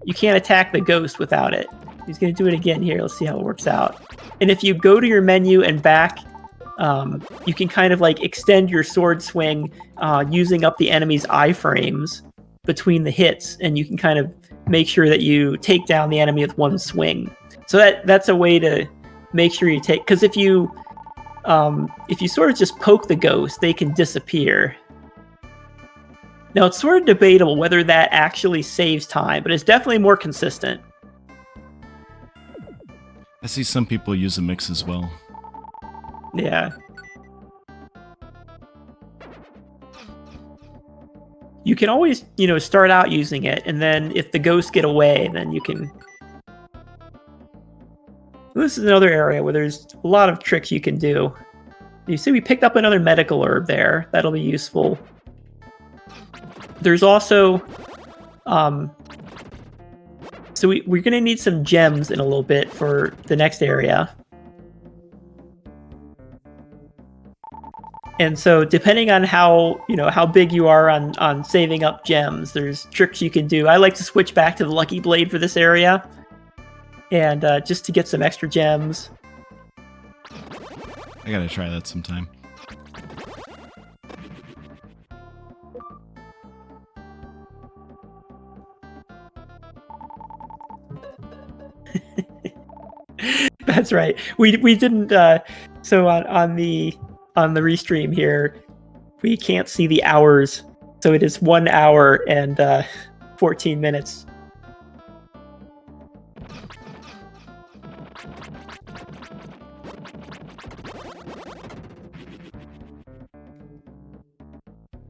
attack the ghost without it. He's going to do it again here. Let's see how it works out. And if you go to your menu and back, you can kind of like extend your sword swing using up the enemy's iframes between the hits, and you can kind of make sure that you take down the enemy with one swing. So that's a way to make sure you take, because if you sort of just poke the ghost, they can disappear. Now, it's sort of debatable whether that actually saves time, but it's definitely more consistent. I see some people use a mix as well. Yeah. You can always, start out using it, and then if the ghosts get away, then you can... This is another area where there's a lot of tricks you can do. You see we picked up another medical herb there. That'll be useful. There's also... So we're going to need some gems in a little bit for the next area. And so depending on how big you are on saving up gems, there's tricks you can do. I like to switch back to the Lucky Blade for this area, and just to get some extra gems. I gotta try that sometime. That's right. We didn't. So on the restream here, we can't see the hours. So it is 1 hour and 14 minutes.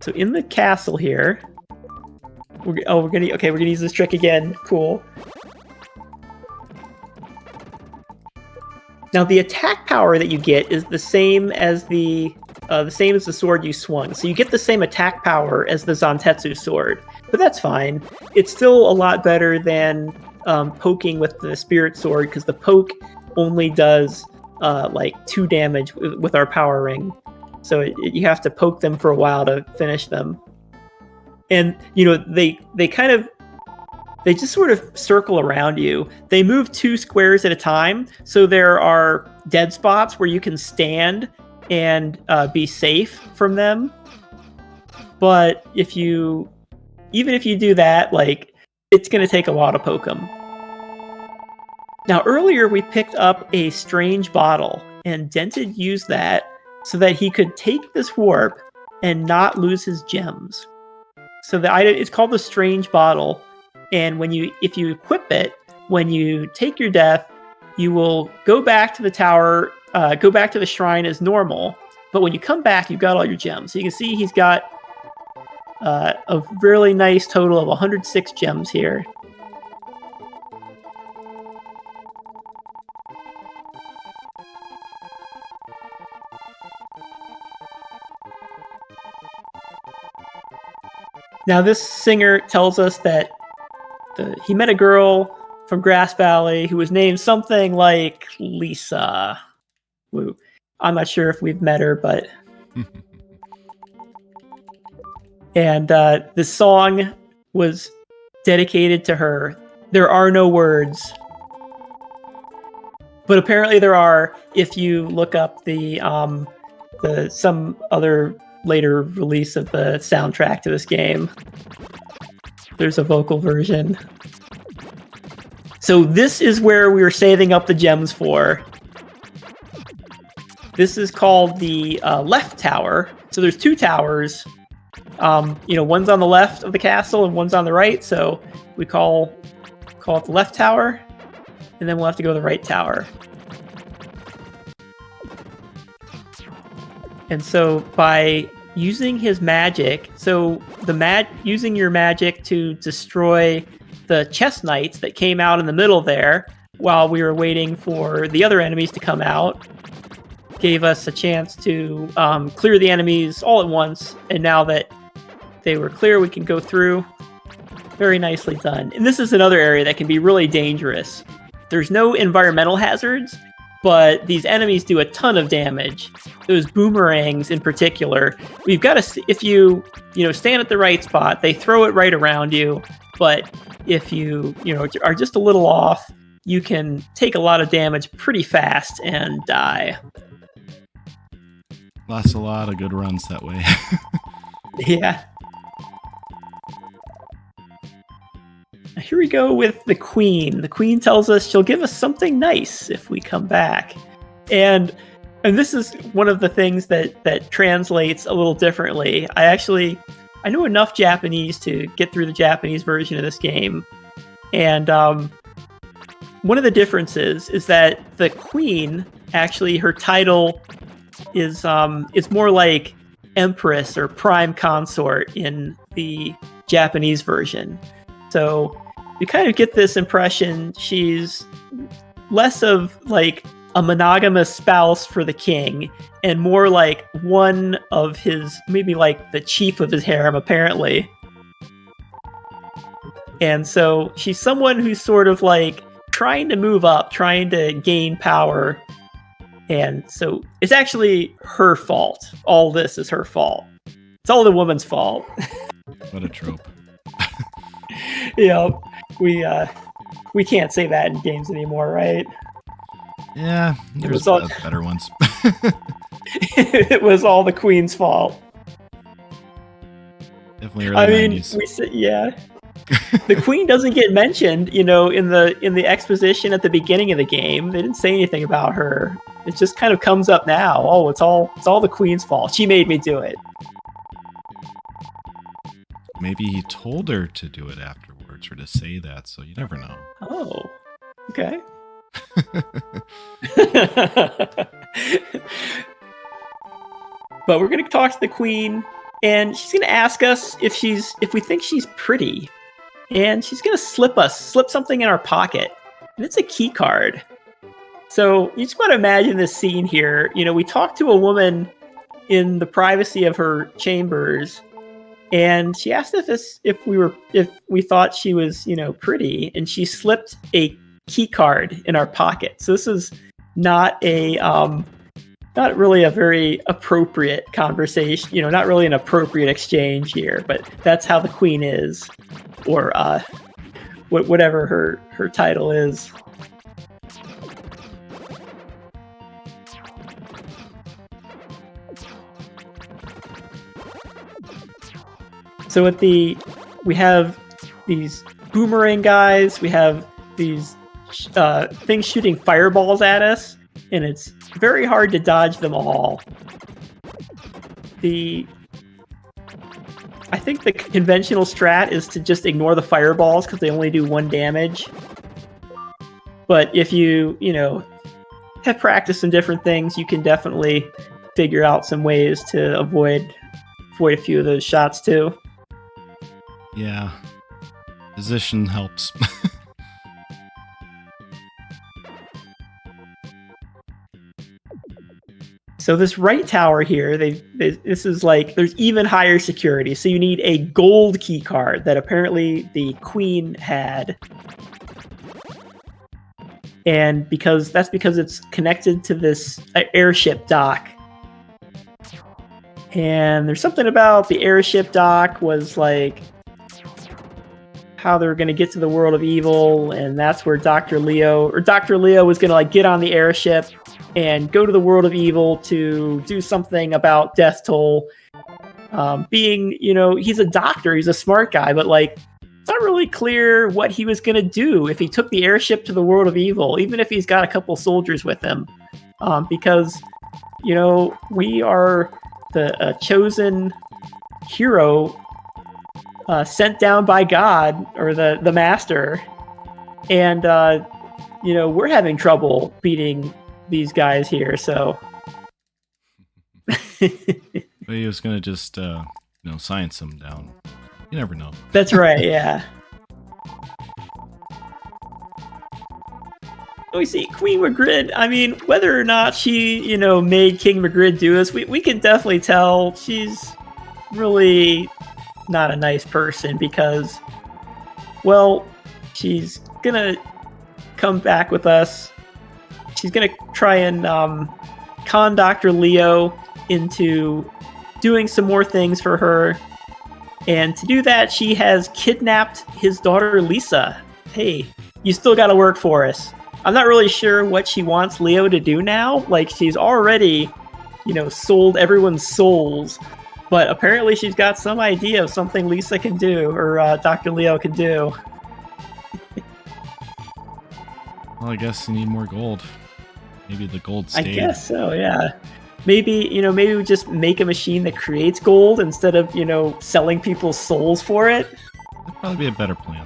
So in the castle here, we're gonna use this trick again. Cool. Now the attack power that you get is the same as the sword you swung. So you get the same attack power as the Zantetsu sword, but that's fine. It's still a lot better than poking with the Spirit Sword, because the poke only does like 2 damage with our power ring. So you have to poke them for a while to finish them. And they just sort of circle around you. They move 2 squares at a time, so there are dead spots where you can stand and be safe from them. But even if you do that, like, it's going to take a while to poke them. Now, earlier we picked up a strange bottle, and Dented used that so that he could take this warp and not lose his gems. So it's called the Strange Bottle. And if you equip it, when you take your death, you will go back to the tower, go back to the shrine as normal. But when you come back, you've got all your gems. So you can see he's got a really nice total of 106 gems here. Now this singer tells us that he met a girl from Grass Valley who was named something like Lisa. Woo. I'm not sure if we've met her, but... And this song was dedicated to her. There are no words. But apparently there are, if you look up some other later release of the soundtrack to this game. There's a vocal version. So this is where we were saving up the gems for. This is called the left tower. So there's 2 towers. One's on the left of the castle and one's on the right. So we call it the left tower, and then we'll have to go to the right tower. And so by using his magic, using your magic to destroy the chest knights that came out in the middle there while we were waiting for the other enemies to come out, gave us a chance to clear the enemies all at once. And now that they were clear, we can go through. Very nicely done. And this is another area that can be really dangerous. There's no environmental hazards, but these enemies do a ton of damage. Those boomerangs in particular, we've got to, if you stand at the right spot, they throw it right around you. But if you are just a little off, you can take a lot of damage pretty fast and die. Lost a lot of good runs that way. Yeah. Here we go with the Queen. The Queen tells us she'll give us something nice if we come back. And this is one of the things that translates a little differently. I know enough Japanese to get through the Japanese version of this game. And one of the differences is that the Queen, actually, her title is more like Empress or Prime Consort in the Japanese version. So you kind of get this impression she's less of like a monogamous spouse for the king and more like one of his, maybe like the chief of his harem, apparently. And so she's someone who's sort of like trying to move up, trying to gain power. And so it's actually her fault. All this is her fault. It's all the woman's fault. What a trope. We can't say that in games anymore, right? Yeah, there's better ones. It was all the Queen's fault. Definitely early 90s. Yeah. The Queen doesn't get mentioned, in the exposition at the beginning of the game. They didn't say anything about her. It just kind of comes up now. Oh, it's all the Queen's fault. She made me do it. Maybe he told her to do it afterwards or to say that, so you never know. Oh, okay. But we're going to talk to the Queen, and she's going to ask us if we think she's pretty. And she's going to slip something in our pocket. And it's a key card. So you just want to imagine this scene here. We talked to a woman in the privacy of her chambers, and she asked us if we thought she was, pretty, and she slipped a key card in our pocket. So this is not really a very appropriate conversation, not really an appropriate exchange here, but that's how the Queen is, or whatever her title is. So we have these boomerang guys, we have these things shooting fireballs at us, and it's very hard to dodge them all. I think the conventional strat is to just ignore the fireballs because they only do 1 damage. But if you have practiced some different things, you can definitely figure out some ways to avoid a few of those shots too. Yeah. Position helps. So this right tower here, this is like, there's even higher security. So you need a gold key card that apparently the Queen had. And because it's connected to this airship dock. And there's something about the airship dock was like how they were going to get to the world of evil, and that's where Dr. Leo was going to like get on the airship and go to the world of evil to do something about death toll. He's a doctor, he's a smart guy, but like it's not really clear what he was going to do if he took the airship to the world of evil, even if he's got a couple soldiers with him, because we are the chosen hero sent down by God, or the master, and we're having trouble beating these guys here, so But he was gonna just, science him down. You never know. That's right, yeah. We see Queen Magrid. I mean, whether or not she, made King Magrid do this, we can definitely tell she's really not a nice person because, well, she's gonna come back with us. She's gonna try and con Dr. Leo into doing some more things for her. And to do that, she has kidnapped his daughter, Lisa. Hey, you still gotta work for us. I'm not really sure what she wants Leo to do now. Like, she's already, sold everyone's souls. But apparently she's got some idea of something Lisa can do, or Dr. Leo can do. Well, I guess you need more gold. Maybe the gold stayed. I guess so, yeah. Maybe we just make a machine that creates gold instead of, selling people's souls for it. That'd probably be a better plan.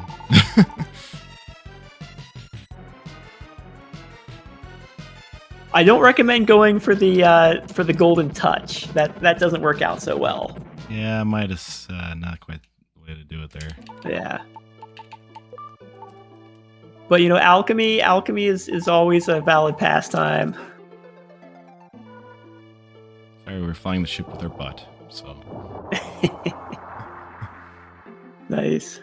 I don't recommend going for the golden touch. That doesn't work out so well. Yeah, Midas, not quite the way to do it there. Yeah. But alchemy is always a valid pastime. Sorry, we're flying the ship with our butt, so. Nice.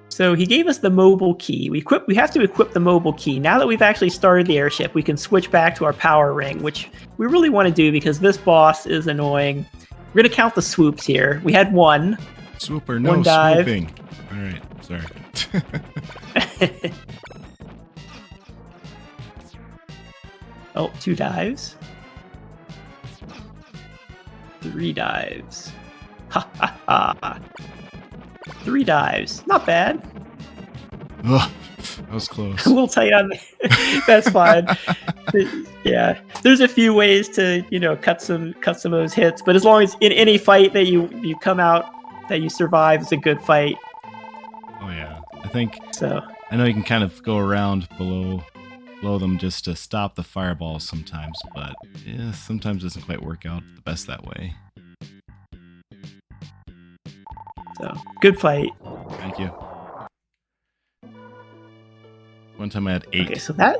So he gave us the mobile key. We have to equip the mobile key. Now that we've actually started the airship, we can switch back to our power ring, which we really want to do because this boss is annoying. We're going to count the swoops here. We had one. Swooper, no one dive. swooping. All right, sorry. Oh, 2 dives. 3 dives. Ha ha ha. 3 dives. Not bad. Ugh, that was close. A little tight on that's fine. Yeah. There's a few ways to, cut some of those hits, but as long as in any fight that you come out that you survive is a good fight. Oh yeah. I think so. I know you can kind of go around below them just to stop the fireballs sometimes, but yeah, sometimes it doesn't quite work out the best that way. So, good fight. Thank you. One time I had 8. Okay, so that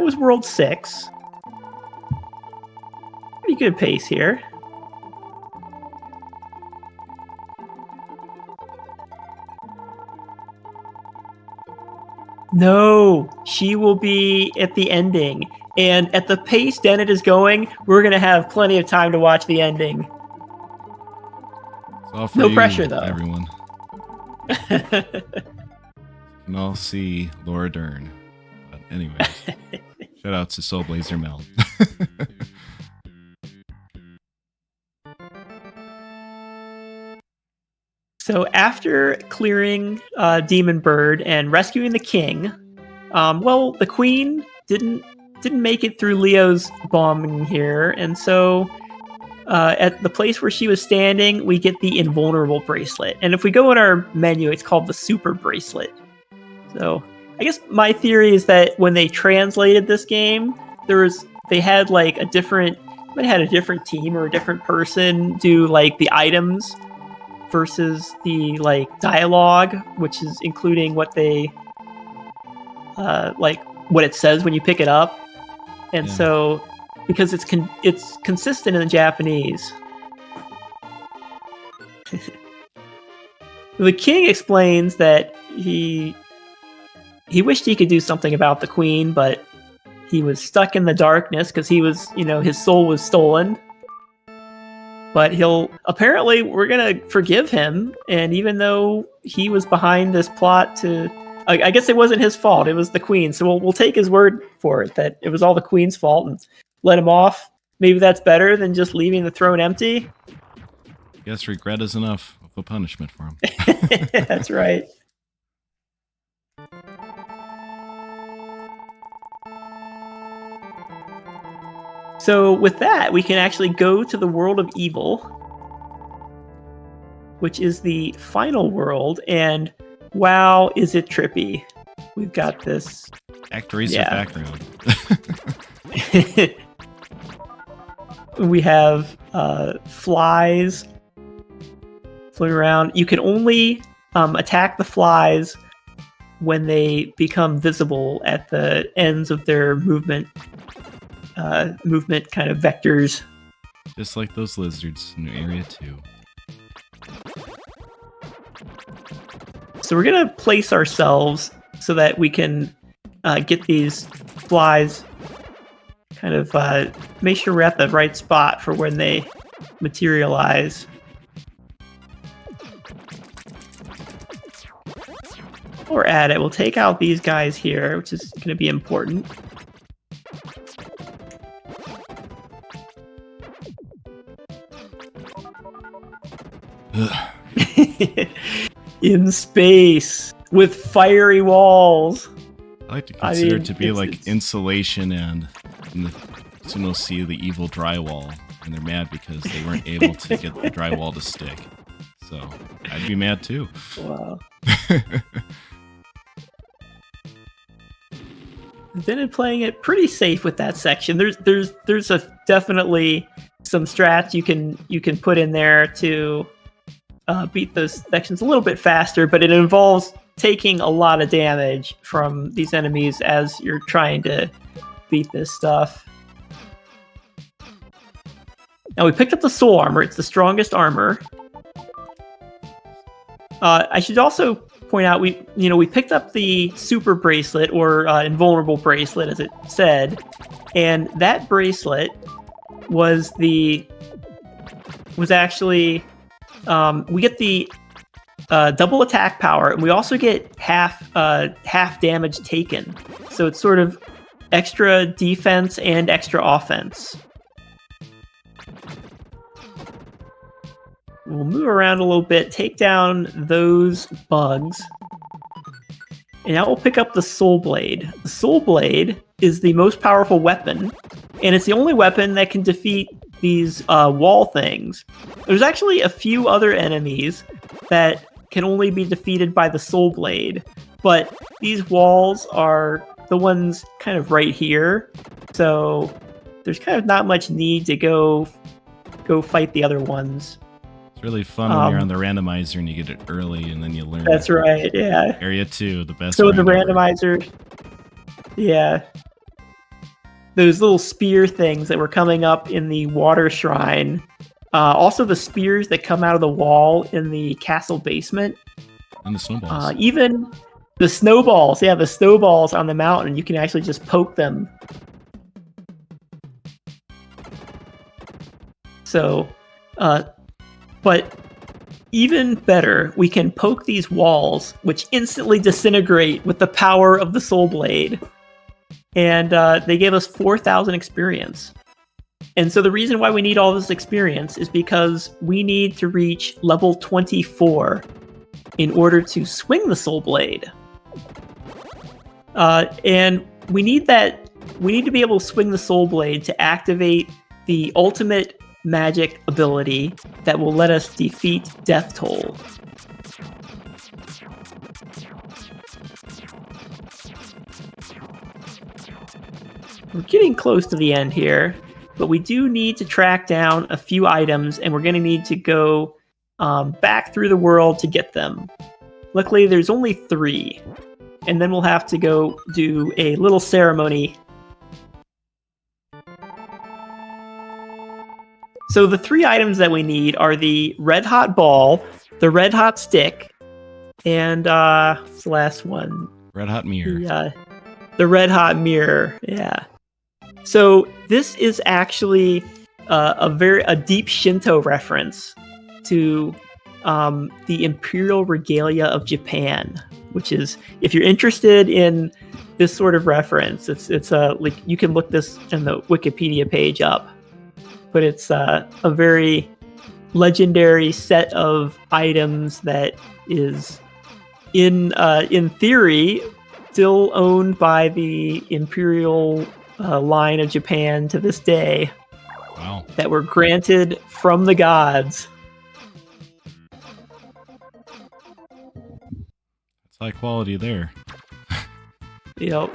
was World 6. Pretty good pace here. No, she will be at the ending. And at the pace Dennett is going, we're going to have plenty of time to watch the ending. It's all for no you, pressure, though. Everyone. You can all see Laura Dern. But anyways, shout out to Soul Blazer Mel. So after clearing Demon Bird and rescuing the king, the queen didn't make it through Leo's bombing here, and so at the place where she was standing, we get the invulnerable bracelet. And if we go in our menu, it's called the Super Bracelet. So I guess my theory is that when they translated this game, they had like a different team or a different person do like the items versus the like dialogue, which is including what they like what it says when you pick it up. And so because it's consistent in the Japanese. The king explains that he wished he could do something about the queen, but he was stuck in the darkness because he was, his soul was stolen. But apparently we're going to forgive him. And even though he was behind this plot I guess it wasn't his fault. It was the queen. So we'll take his word for it that it was all the queen's fault and let him off. Maybe that's better than just leaving the throne empty. Guess regret is enough of a punishment for him. That's right. So with that, we can actually go to the world of evil, which is the final world, and wow, is it trippy. we've got this. ActRazor background. We have flies floating around. You can only attack the flies when they become visible at the ends of their movement kind of vectors. Just like those lizards in Area 2. So we're gonna place ourselves so that we can get these flies, kind of make sure we're at the right spot for when they materialize. While we're at it, we'll take out these guys here, which is going to be important. In space with fiery walls. I like to consider it to be like insulation, and soon we'll see the evil drywall, and they're mad because they weren't able to get the drywall to stick. So I'd be mad too. Wow. Been playing it pretty safe with that section. There's definitely some strats you can put in there to beat those sections a little bit faster, but it involves taking a lot of damage from these enemies as you're trying to beat this stuff. Now we picked up the soul armor. It's the strongest armor. I should also point out we picked up the super bracelet, or invulnerable bracelet as it said, and that bracelet was actually we get the double attack power, and we also get half damage taken, so it's sort of extra defense and extra offense. We'll move around a little bit, take down those bugs, and now we'll pick up the Soul Blade. The Soul Blade is the most powerful weapon, and it's the only weapon that can defeat these wall things. There's actually a few other enemies that can only be defeated by the Soul Blade, but these walls are the ones kind of right here, so there's kind of not much need to go fight the other ones. It's really fun when you're on the randomizer and you get it early, and then you learn. That's right, yeah. Area 2, the best. So the randomizer, yeah. Those little spear things that were coming up in the water shrine. Also the spears that come out of the wall in the castle basement. And the snowballs. Even the snowballs. Yeah, the snowballs on the mountain. You can actually just poke them. So, but even better, we can poke these walls, which instantly disintegrate with the power of the Soul Blade. And they gave us 4,000 experience. And so the reason why we need all this experience is because we need to reach level 24 in order to swing the Soul Blade. And we need to be able to swing the Soul Blade to activate the ultimate magic ability that will let us defeat Death Toll. We're getting close to the end here, but we do need to track down a few items, and we're going to need to go back through the world to get them. Luckily, there's only 3, and then we'll have to go do a little ceremony. So the 3 items that we need are the Red Hot Ball, the Red Hot Stick, and what's the last one? Red Hot Mirror. The Red Hot Mirror, yeah. So this is actually a deep Shinto reference to the Imperial Regalia of Japan, which is, if you're interested in this sort of reference, it's like you can look this in the Wikipedia page up. But it's a very legendary set of items that is, in theory, still owned by the Imperial line of Japan to this day. Wow. That were granted from the gods. It's high quality there. Yep.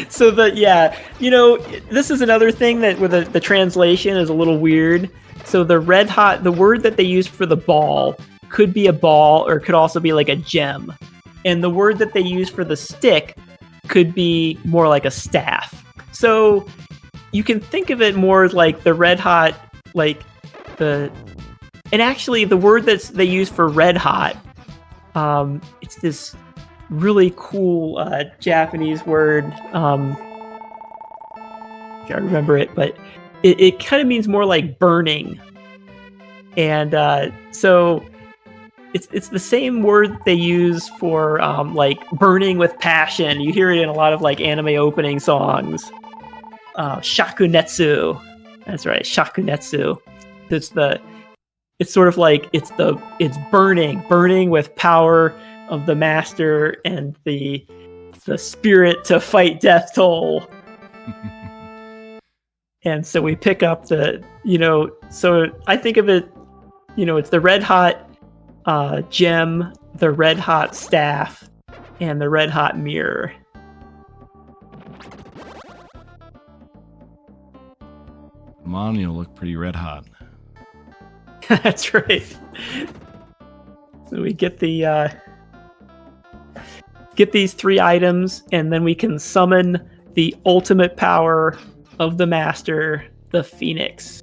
So this is another thing that where the translation is a little weird. So the word that they use for the ball could be a ball or it could also be like a gem. And the word that they use for the stick could be more like a staff. So you can think of it more like the red hot, and actually the word they use for red hot, it's this really cool Japanese word. I can't remember it, but it kind of means more like burning. And so it's the same word they use for like burning with passion. You hear it in a lot of like anime opening songs. Shakunetsu. That's right, shakunetsu. It's sort of like it's burning with power of the master and the spirit to fight death toll. And so we pick up so I think of it, it's the red hot gem, the red hot staff, and the red hot mirror. Come on, you'll look pretty red hot. That's right. So we get these 3 items, and then we can summon the ultimate power of the master, the Phoenix.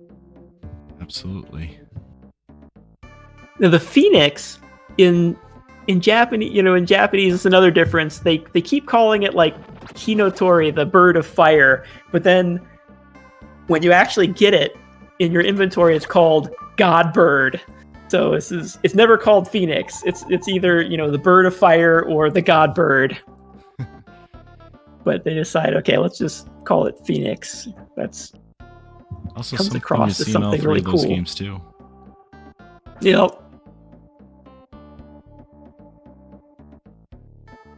Absolutely. Now, the Phoenix in Japanese, in Japanese, it's another difference. They keep calling it like Hinotori, the bird of fire, but then when you actually get it in your inventory, it's called God Bird. So it's never called Phoenix. It's either the bird of fire or the God Bird. But they decide, okay, let's just call it Phoenix. That's also comes something across you as see in all something 3 really of those cool. games too. Yep.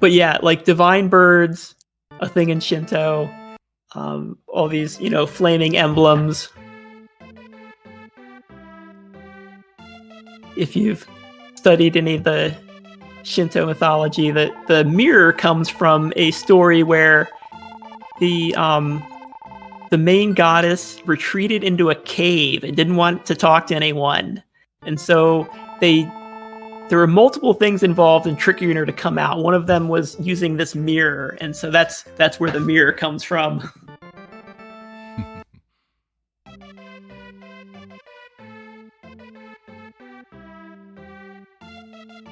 But yeah, like divine birds, a thing in Shinto, all these, flaming emblems. If you've studied any of the Shinto mythology, the mirror comes from a story where the main goddess retreated into a cave and didn't want to talk to anyone. And so there were multiple things involved in tricking her to come out. One of them was using this mirror, and so that's where the mirror comes from.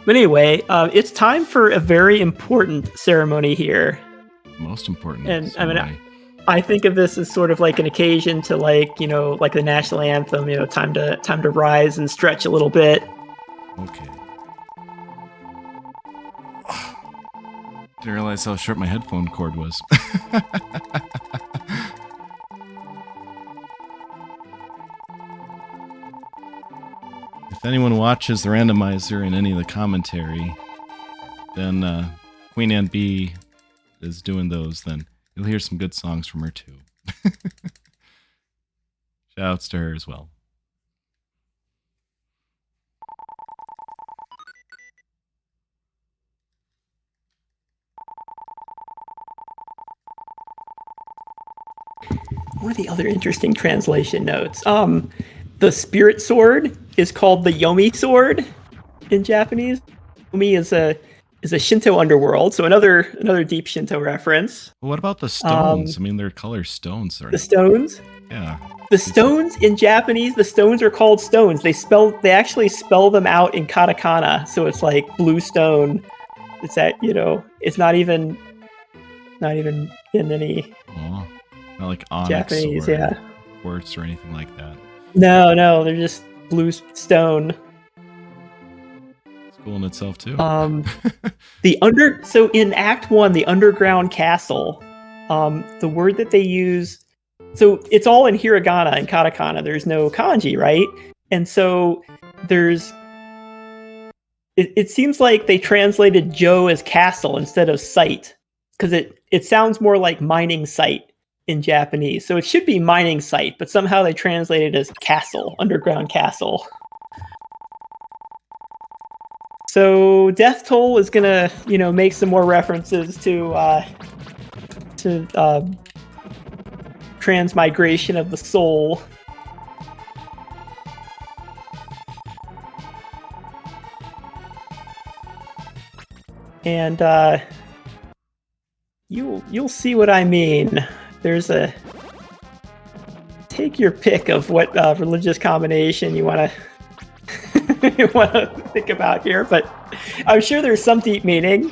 But anyway, it's time for a very important ceremony here. Most important. And ceremony. I think of this as sort of like an occasion to like the national anthem, time to rise and stretch a little bit. Okay. Didn't realize how short my headphone cord was. If anyone watches the randomizer in any of the commentary, then Queen Anne B is doing those, then you'll hear some good songs from her too. Shouts to her as well. One of the other interesting translation notes. The spirit sword is called the Yomi sword in Japanese. Yomi is a Shinto underworld, so another deep Shinto reference. Well, what about the stones? I mean, they're color stones. The stones? Yeah. The stones in Japanese, the stones are called stones. They actually spell them out in katakana, so it's like blue stone. It's it's not even in any not like onyx Japanese, or quartz or anything like that. No, they're just blue stone. It's cool in itself too. So in Act 1, the underground castle, the word that they use, so it's all in hiragana and katakana. There's no kanji, right? And so it seems like they translated Joe as castle instead of site, because it sounds more like mining site in Japanese. So it should be mining site, but somehow they translated it as castle, underground castle. So Death Toll is gonna, make some more references to transmigration of the soul. And you'll see what I mean. There's take your pick of what religious combination you want to think about here, but I'm sure there's some deep meaning.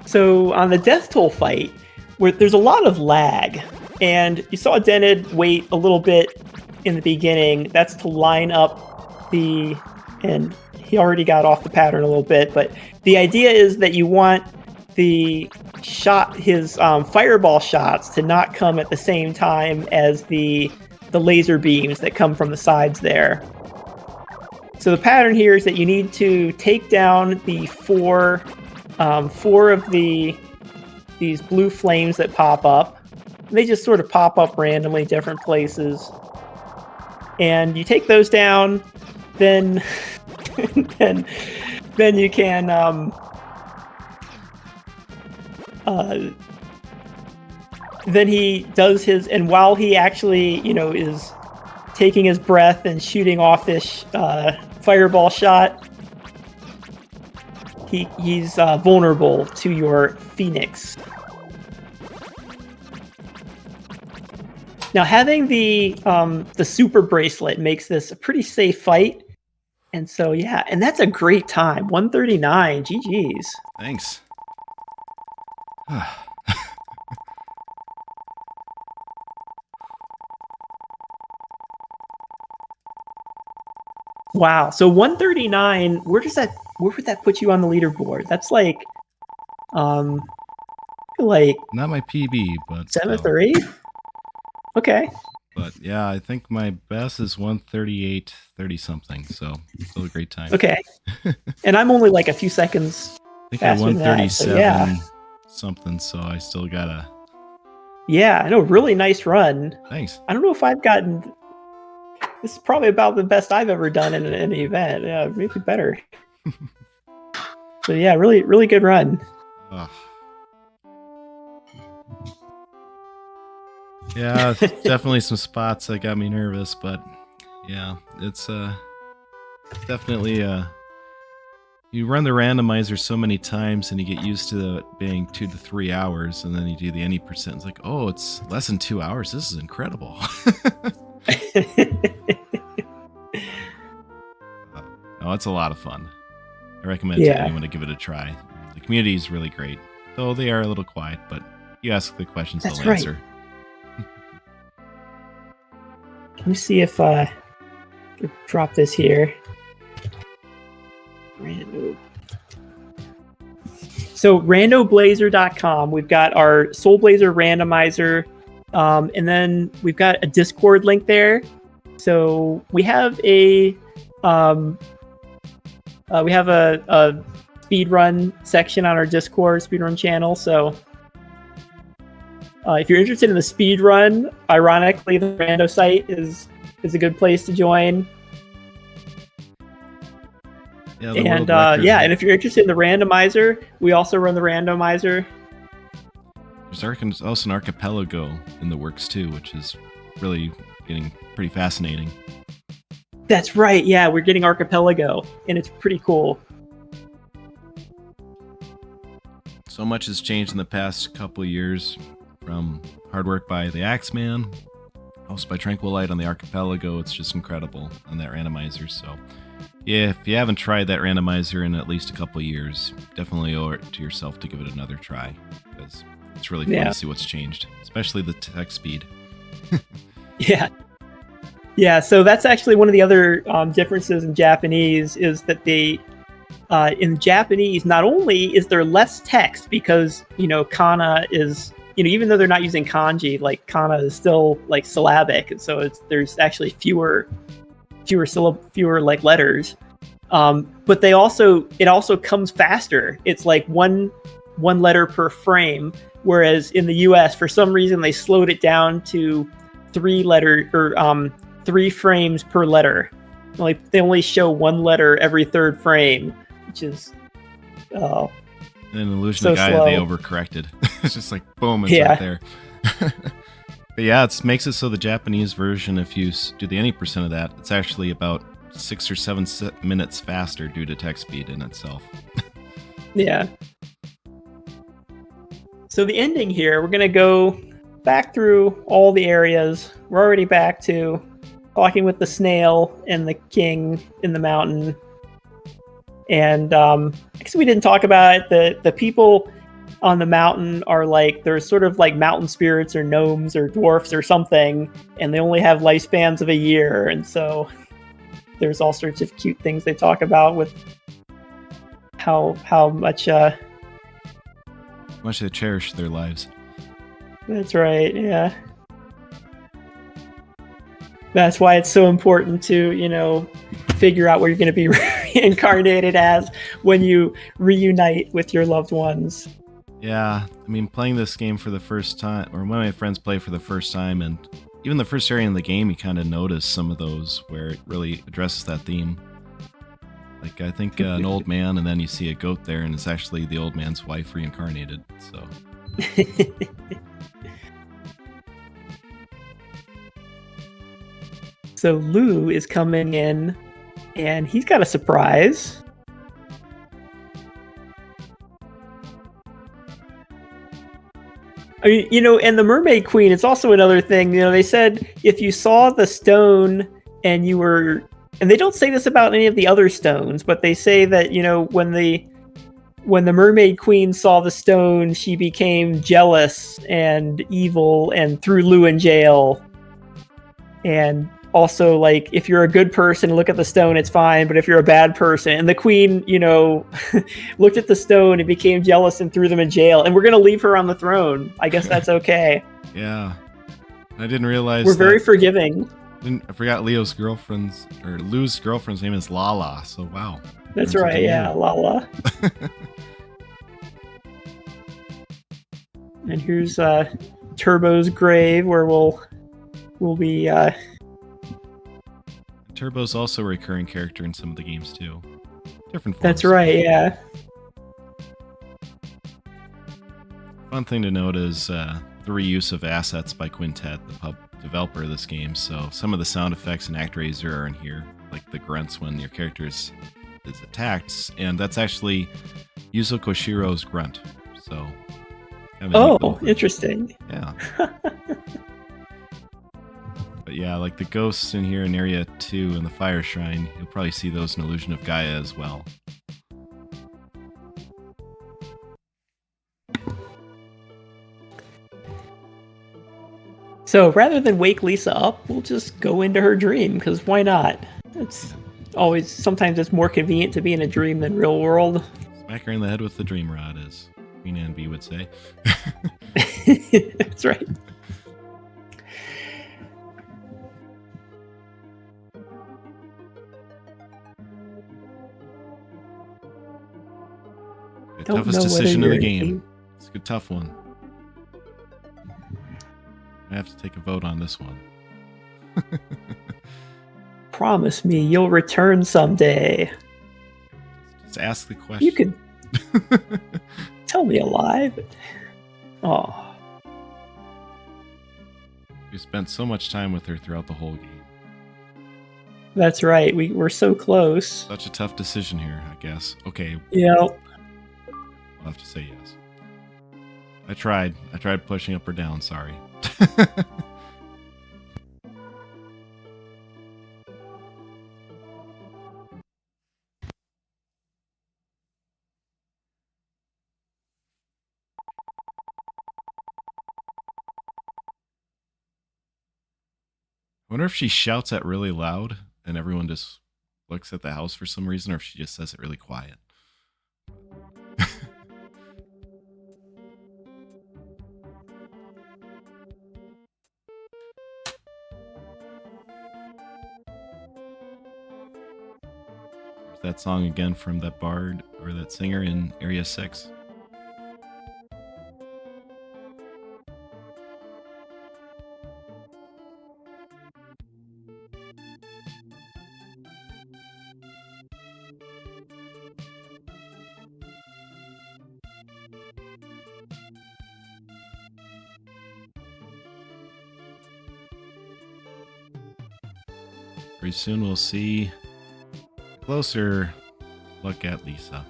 So on the Death Toll fight, where there's a lot of lag, and you saw Dented wait a little bit in the beginning. That's to line up and he already got off the pattern a little bit, but the idea is that you want his fireball shots to not come at the same time as the laser beams that come from the sides there. So the pattern here is that you need to take down the four of these blue flames that pop up. They just sort of pop up randomly different places. And you take those down, then then you can then he does his, and while he actually is taking his breath and shooting off this fireball shot, he's vulnerable to your Phoenix. Now, having the super bracelet makes this a pretty safe fight, and so yeah, and that's a great time. 139. GG's. Thanks. Wow. So 139. Where would that put you on the leaderboard? That's like not my PB, but 7th or 8th. Okay. But yeah, I think my best is 138, 30 something. So still a great time. Okay. And I'm only like a few seconds. I think at 137 yeah. something. So I still gotta. Yeah, I know. Really nice run. Thanks. I don't know if I've gotten. This is probably about the best I've ever done in an event. Yeah, maybe better. So yeah, really, really good run. Yeah, definitely some spots that got me nervous, but yeah, it's definitely you run the randomizer so many times and you get used to it being 2 to 3 hours, and then you do the any percent. It's like, oh, it's less than 2 hours. This is incredible. No, it's a lot of fun. I recommend to anyone to give it a try. The community is really great, though they are a little quiet, but you ask the questions, they'll answer. Let me see if I could drop this here. So randoblazer.com, we've got our Soul Blazer randomizer, and then we've got a Discord link there. So we have a speedrun section on our Discord speedrun channel. So if you're interested in the speedrun, ironically, the rando site is a good place to join. Yeah, and and if you're interested in the randomizer, we also run the randomizer. There's also an archipelago in the works too, which is really getting pretty fascinating. That's right. Yeah, we're getting archipelago, and it's pretty cool. So much has changed in the past couple of years, from hard work by the Axeman, also by Tranquilite on the archipelago. It's just incredible on that randomizer. So yeah, if you haven't tried that randomizer in at least a couple of years, definitely owe it to yourself to give it another try, because it's really fun to see what's changed, especially the text speed. Yeah, so that's actually one of the other differences in Japanese, is that they in Japanese, not only is there less text, because kana is, even though they're not using kanji, like kana is still like syllabic, and so there's actually fewer like letters, but it also comes faster. It's like one letter per frame, whereas in the US, for some reason, they slowed it down to 3 frames per letter. Like they only show 1 letter every 3rd frame, which is And an illusion so of Gaia, slow. they overcorrected. It's just like boom, it's right there. But yeah, it makes it so the Japanese version, if you do the any percent of that, it's actually about 6 or 7 minutes faster due to text speed in itself. Yeah. So the ending here, we're gonna go back through all the areas. We're already back to talking with the snail and the king in the mountain. And I guess we didn't talk about it. The people on the mountain are like, they're sort of like mountain spirits or gnomes or dwarfs or something, and they only have lifespans of a year. And so there's all sorts of cute things they talk about with how much they cherish their lives. That's right, yeah. That's why it's so important to, figure out what you're going to be reincarnated as when you reunite with your loved ones. Yeah, I mean, playing this game for the first time, or when my friends play for the first time, and even the first area in the game, you kind of notice some of those where it really addresses that theme. Like, I think an old man, and then you see a goat there, and it's actually the old man's wife reincarnated, so... So Lou is coming in, and he's got a surprise. I mean, and the Mermaid Queen, it's also another thing. They said if you saw the stone and you were... And they don't say this about any of the other stones, but they say that, when the Mermaid Queen saw the stone, she became jealous and evil and threw Lou in jail. And also, like, if you're a good person and look at the stone, it's fine, but if you're a bad person... And the queen, looked at the stone and became jealous and threw them in jail. And we're going to leave her on the throne. I guess that's okay. Yeah. I didn't realize we're very forgiving. I forgot Lou's girlfriend's name is Lala, so wow. That's right, yeah, Lala. And here's Turbo's grave, where we'll be... Turbo's also a recurring character in some of the games, too. Different forms. That's right, yeah. Fun thing to note is the reuse of assets by Quintet, the developer of this game. So some of the sound effects in DentedRazor are in here, like the grunts when your character is attacked, and that's actually Yuzo Koshiro's grunt. So, interesting. Yeah. But yeah, like the ghosts in here in Area 2 and the Fire Shrine, you'll probably see those in Illusion of Gaia as well. So rather than wake Lisa up, we'll just go into her dream, because why not? Sometimes it's more convenient to be in a dream than real world. Smack her in the head with the dream rod, as Queen Anne B would say. That's right. The toughest decision of the game. It's a tough one. I have to take a vote on this one. Promise me you'll return someday. Just ask the question. You could tell me a lie, but... Oh. We spent so much time with her throughout the whole game. That's right. We're so close. Such a tough decision here, I guess. Okay. Yeah. I'll have to say yes. I tried pushing up or down, sorry. I wonder if she shouts that really loud and everyone just looks at the house for some reason, or if she just says it really quiet. That song again from that bard or that singer in Area 6. Pretty soon we'll see a closer look at Lisa.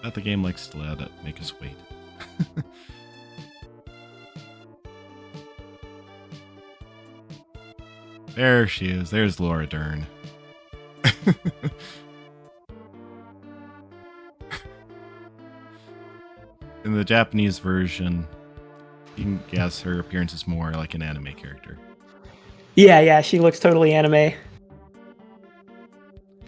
But the game likes to let it make us wait. There she is. There's Laura Dern. In the Japanese version, you can guess her appearance is more like an anime character. Yeah, she looks totally anime.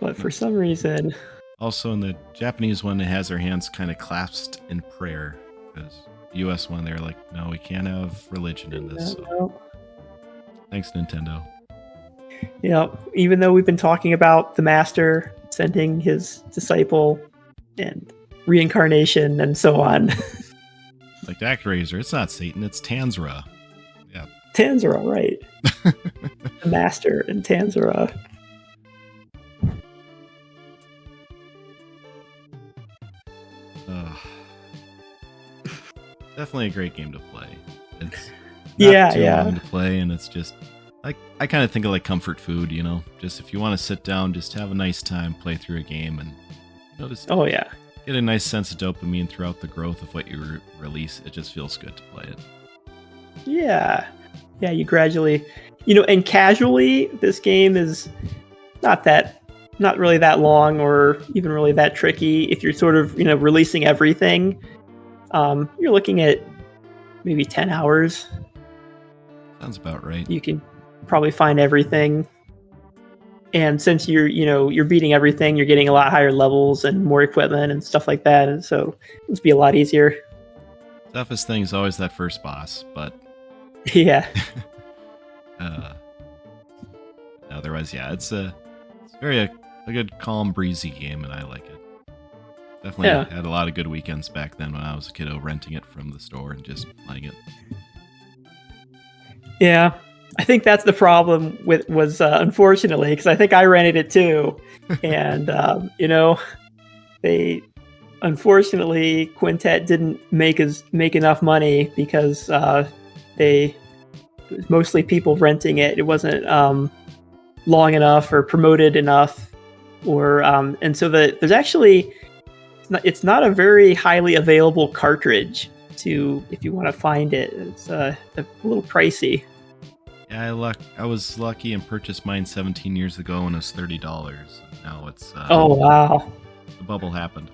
But for some reason... Also, in the Japanese one, it has her hands kind of clasped in prayer. Because the US one, they're like, no, we can't have religion in this. So. Thanks, Nintendo. Yeah, even though we've been talking about the Master sending his disciple and reincarnation and so on. Like DentedRazor, it's not Satan, it's Tanzra. Yeah. Tanzra, right. The Master and Tanzra. Definitely a great game to play. It's not too long to play, and it's just like I kind of think of like comfort food, you know. Just if you want to sit down, just have a nice time, play through a game, and just get a nice sense of dopamine throughout the growth of what you release. It just feels good to play it. Yeah, you gradually, and casually, this game is not really that long or even really that tricky. If you're sort of releasing everything. You're looking at maybe 10 hours. Sounds about right. You can probably find everything. And since you're beating everything, you're getting a lot higher levels and more equipment and stuff like that. And so it's be a lot easier. Toughest thing is always that first boss, but yeah. Otherwise, yeah, it's very a good, calm, breezy game, and I like it. Definitely had a lot of good weekends back then when I was a kiddo, renting it from the store and just playing it. Yeah, I think that's the problem was unfortunately, because I think I rented it too, and they unfortunately Quintet didn't make enough money because it was mostly people renting it. It wasn't long enough or promoted enough, or and so there's actually. It's not a very highly available cartridge if you want to find it. It's a little pricey. Yeah, I was lucky and purchased mine 17 years ago when it was $30. And now it's oh wow, the bubble happened.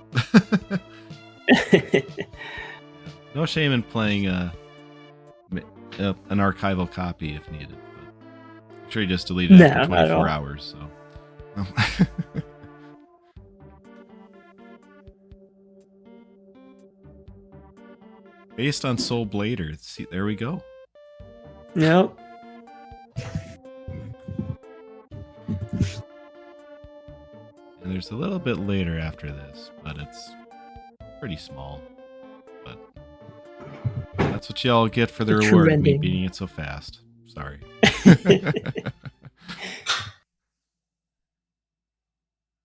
No shame in playing an archival copy if needed. But I'm sure you just delete it after 24 hours. So. Based on Soul Blader. See, there we go. Yep. And there's a little bit later after this, but it's pretty small. But that's what y'all get for the reward of me beating it so fast. Sorry. I'm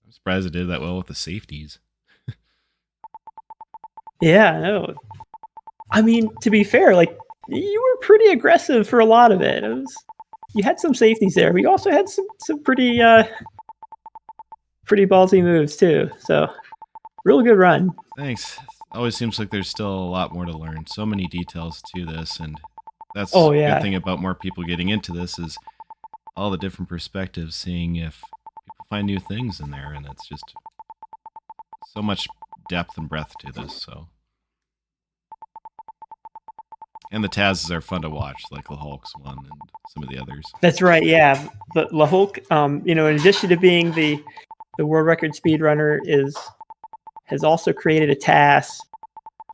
surprised it did that well with the safeties. Yeah, no. I mean, to be fair, like you were pretty aggressive for a lot of it. You had some safeties there. We also had some pretty ballsy moves too. So, real good run. Thanks. Always seems like there's still a lot more to learn. So many details to this, and that's the good thing about more people getting into this is all the different perspectives, seeing if people find new things in there, and it's just so much depth and breadth to this. So. And the Taz's are fun to watch, like the Hulk's one and some of the others. That's right, yeah. But the Hulk, in addition to being the world record speedrunner, has also created a Taz.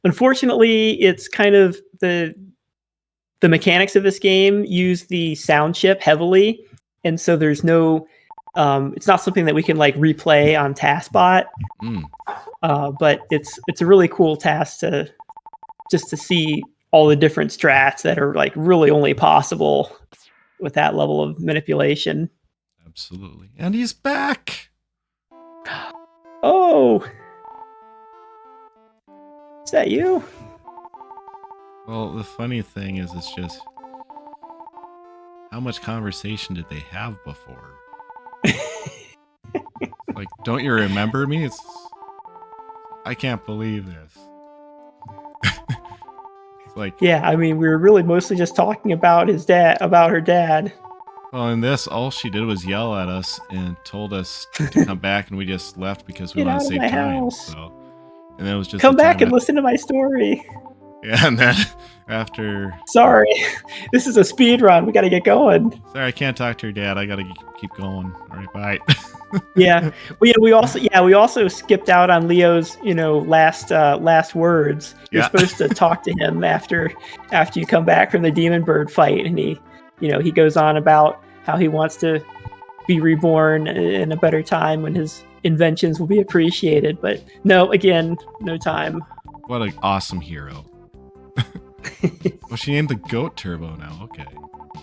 Unfortunately, it's kind of the mechanics of this game use the sound chip heavily, and so there's no. It's not something that we can like replay on TaskBot. But it's a really cool task to see all the different strats that are like really only possible with that level of manipulation. Absolutely. And he's back. Oh, is that you? Well, the funny thing is, it's just how much conversation did they have before? Like, don't you remember me? I can't believe this. It's like, yeah, I mean, we were really mostly just talking about about her dad. well, in this, all she did was yell at us and told us to come back, and we just left because we Get wanted out to of save my time. house. So, and then it was just Come the back time and listen to my story. Yeah, and then after, Sorry, this is a speed run. We got to get going. sorry, I can't talk to your dad. I gotta keep going. All right, bye. Yeah, we also skipped out on Leo's last words. You're Yeah. supposed to talk to him after you come back from the demon bird fight, and he goes on about how he wants to be reborn in a better time when his inventions will be appreciated. But no, again, no time. What an awesome hero. Well, she named the goat Turbo now. Okay.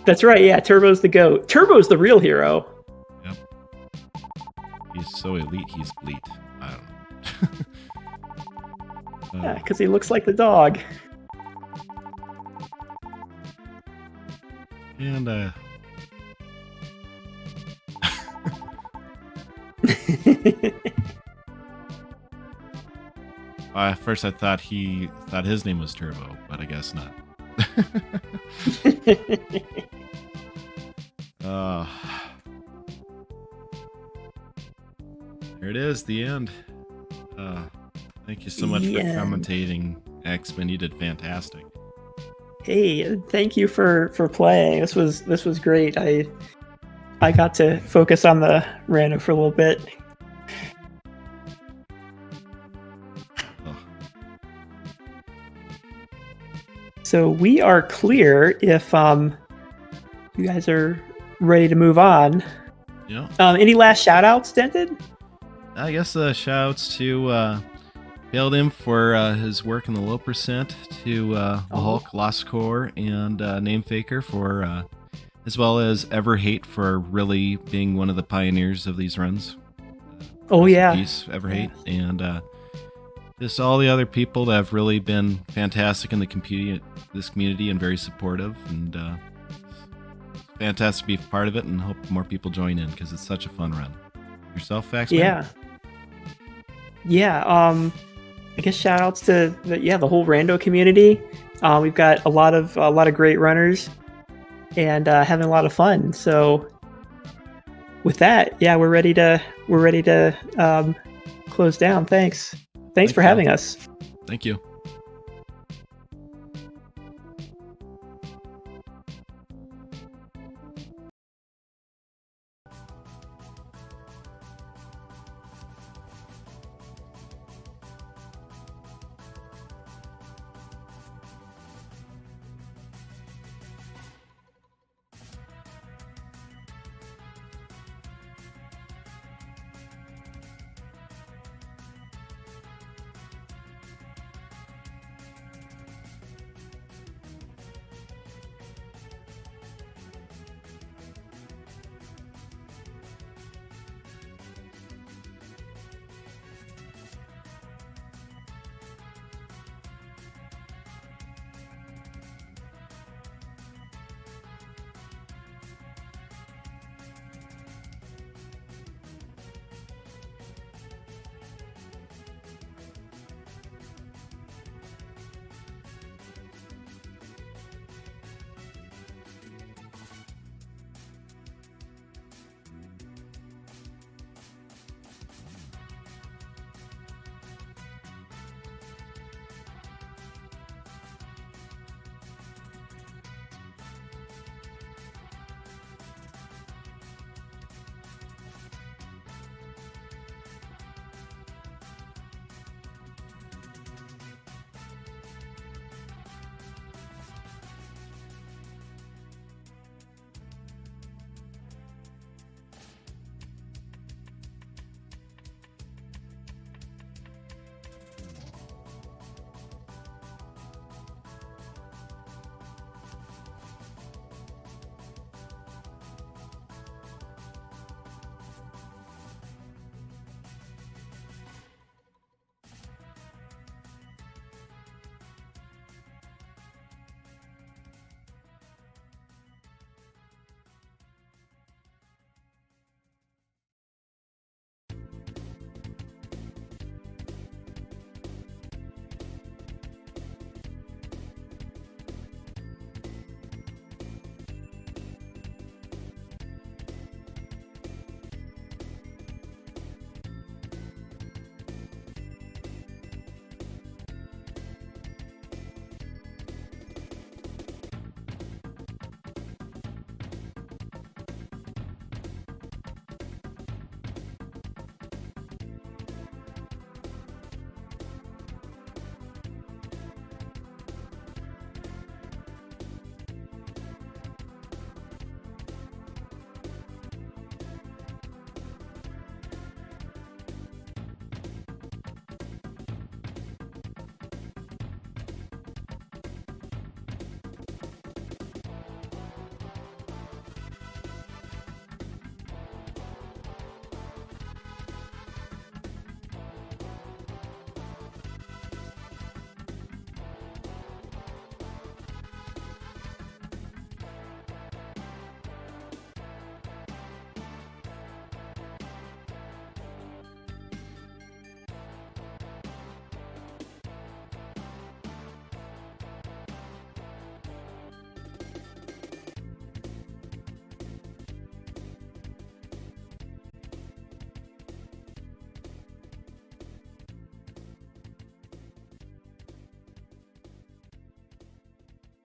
That's right. Yeah, Turbo's the goat. Turbo's the real hero. Yep. He's so elite, he's bleat. I don't know. Yeah, because he looks like the dog. And at first I thought his name was Turbo, but I guess not. Here it is, the end. Thank you so much for commentating, X-Men. You did fantastic. Hey, thank you for playing. This was great. I got to focus on the random for a little bit. So we are clear if you guys are ready to move on. Yeah. Any last shout outs, Dented? I guess shouts to Hailed him for his work in the low percent, to the Hulk, Lost Core, and Namefaker for, as well as Everhate for really being one of the pioneers of these runs. Oh yeah, peace, Everhate, and just all the other people that have really been fantastic in the this community and very supportive, and fantastic to be part of it, and hope more people join in because it's such a fun run. Yourself, Fax? Yeah. I guess shout outs to the whole rando community. We've got a lot of great runners and having a lot of fun. So with that, we're ready to close down. Thanks for having us. Thank you.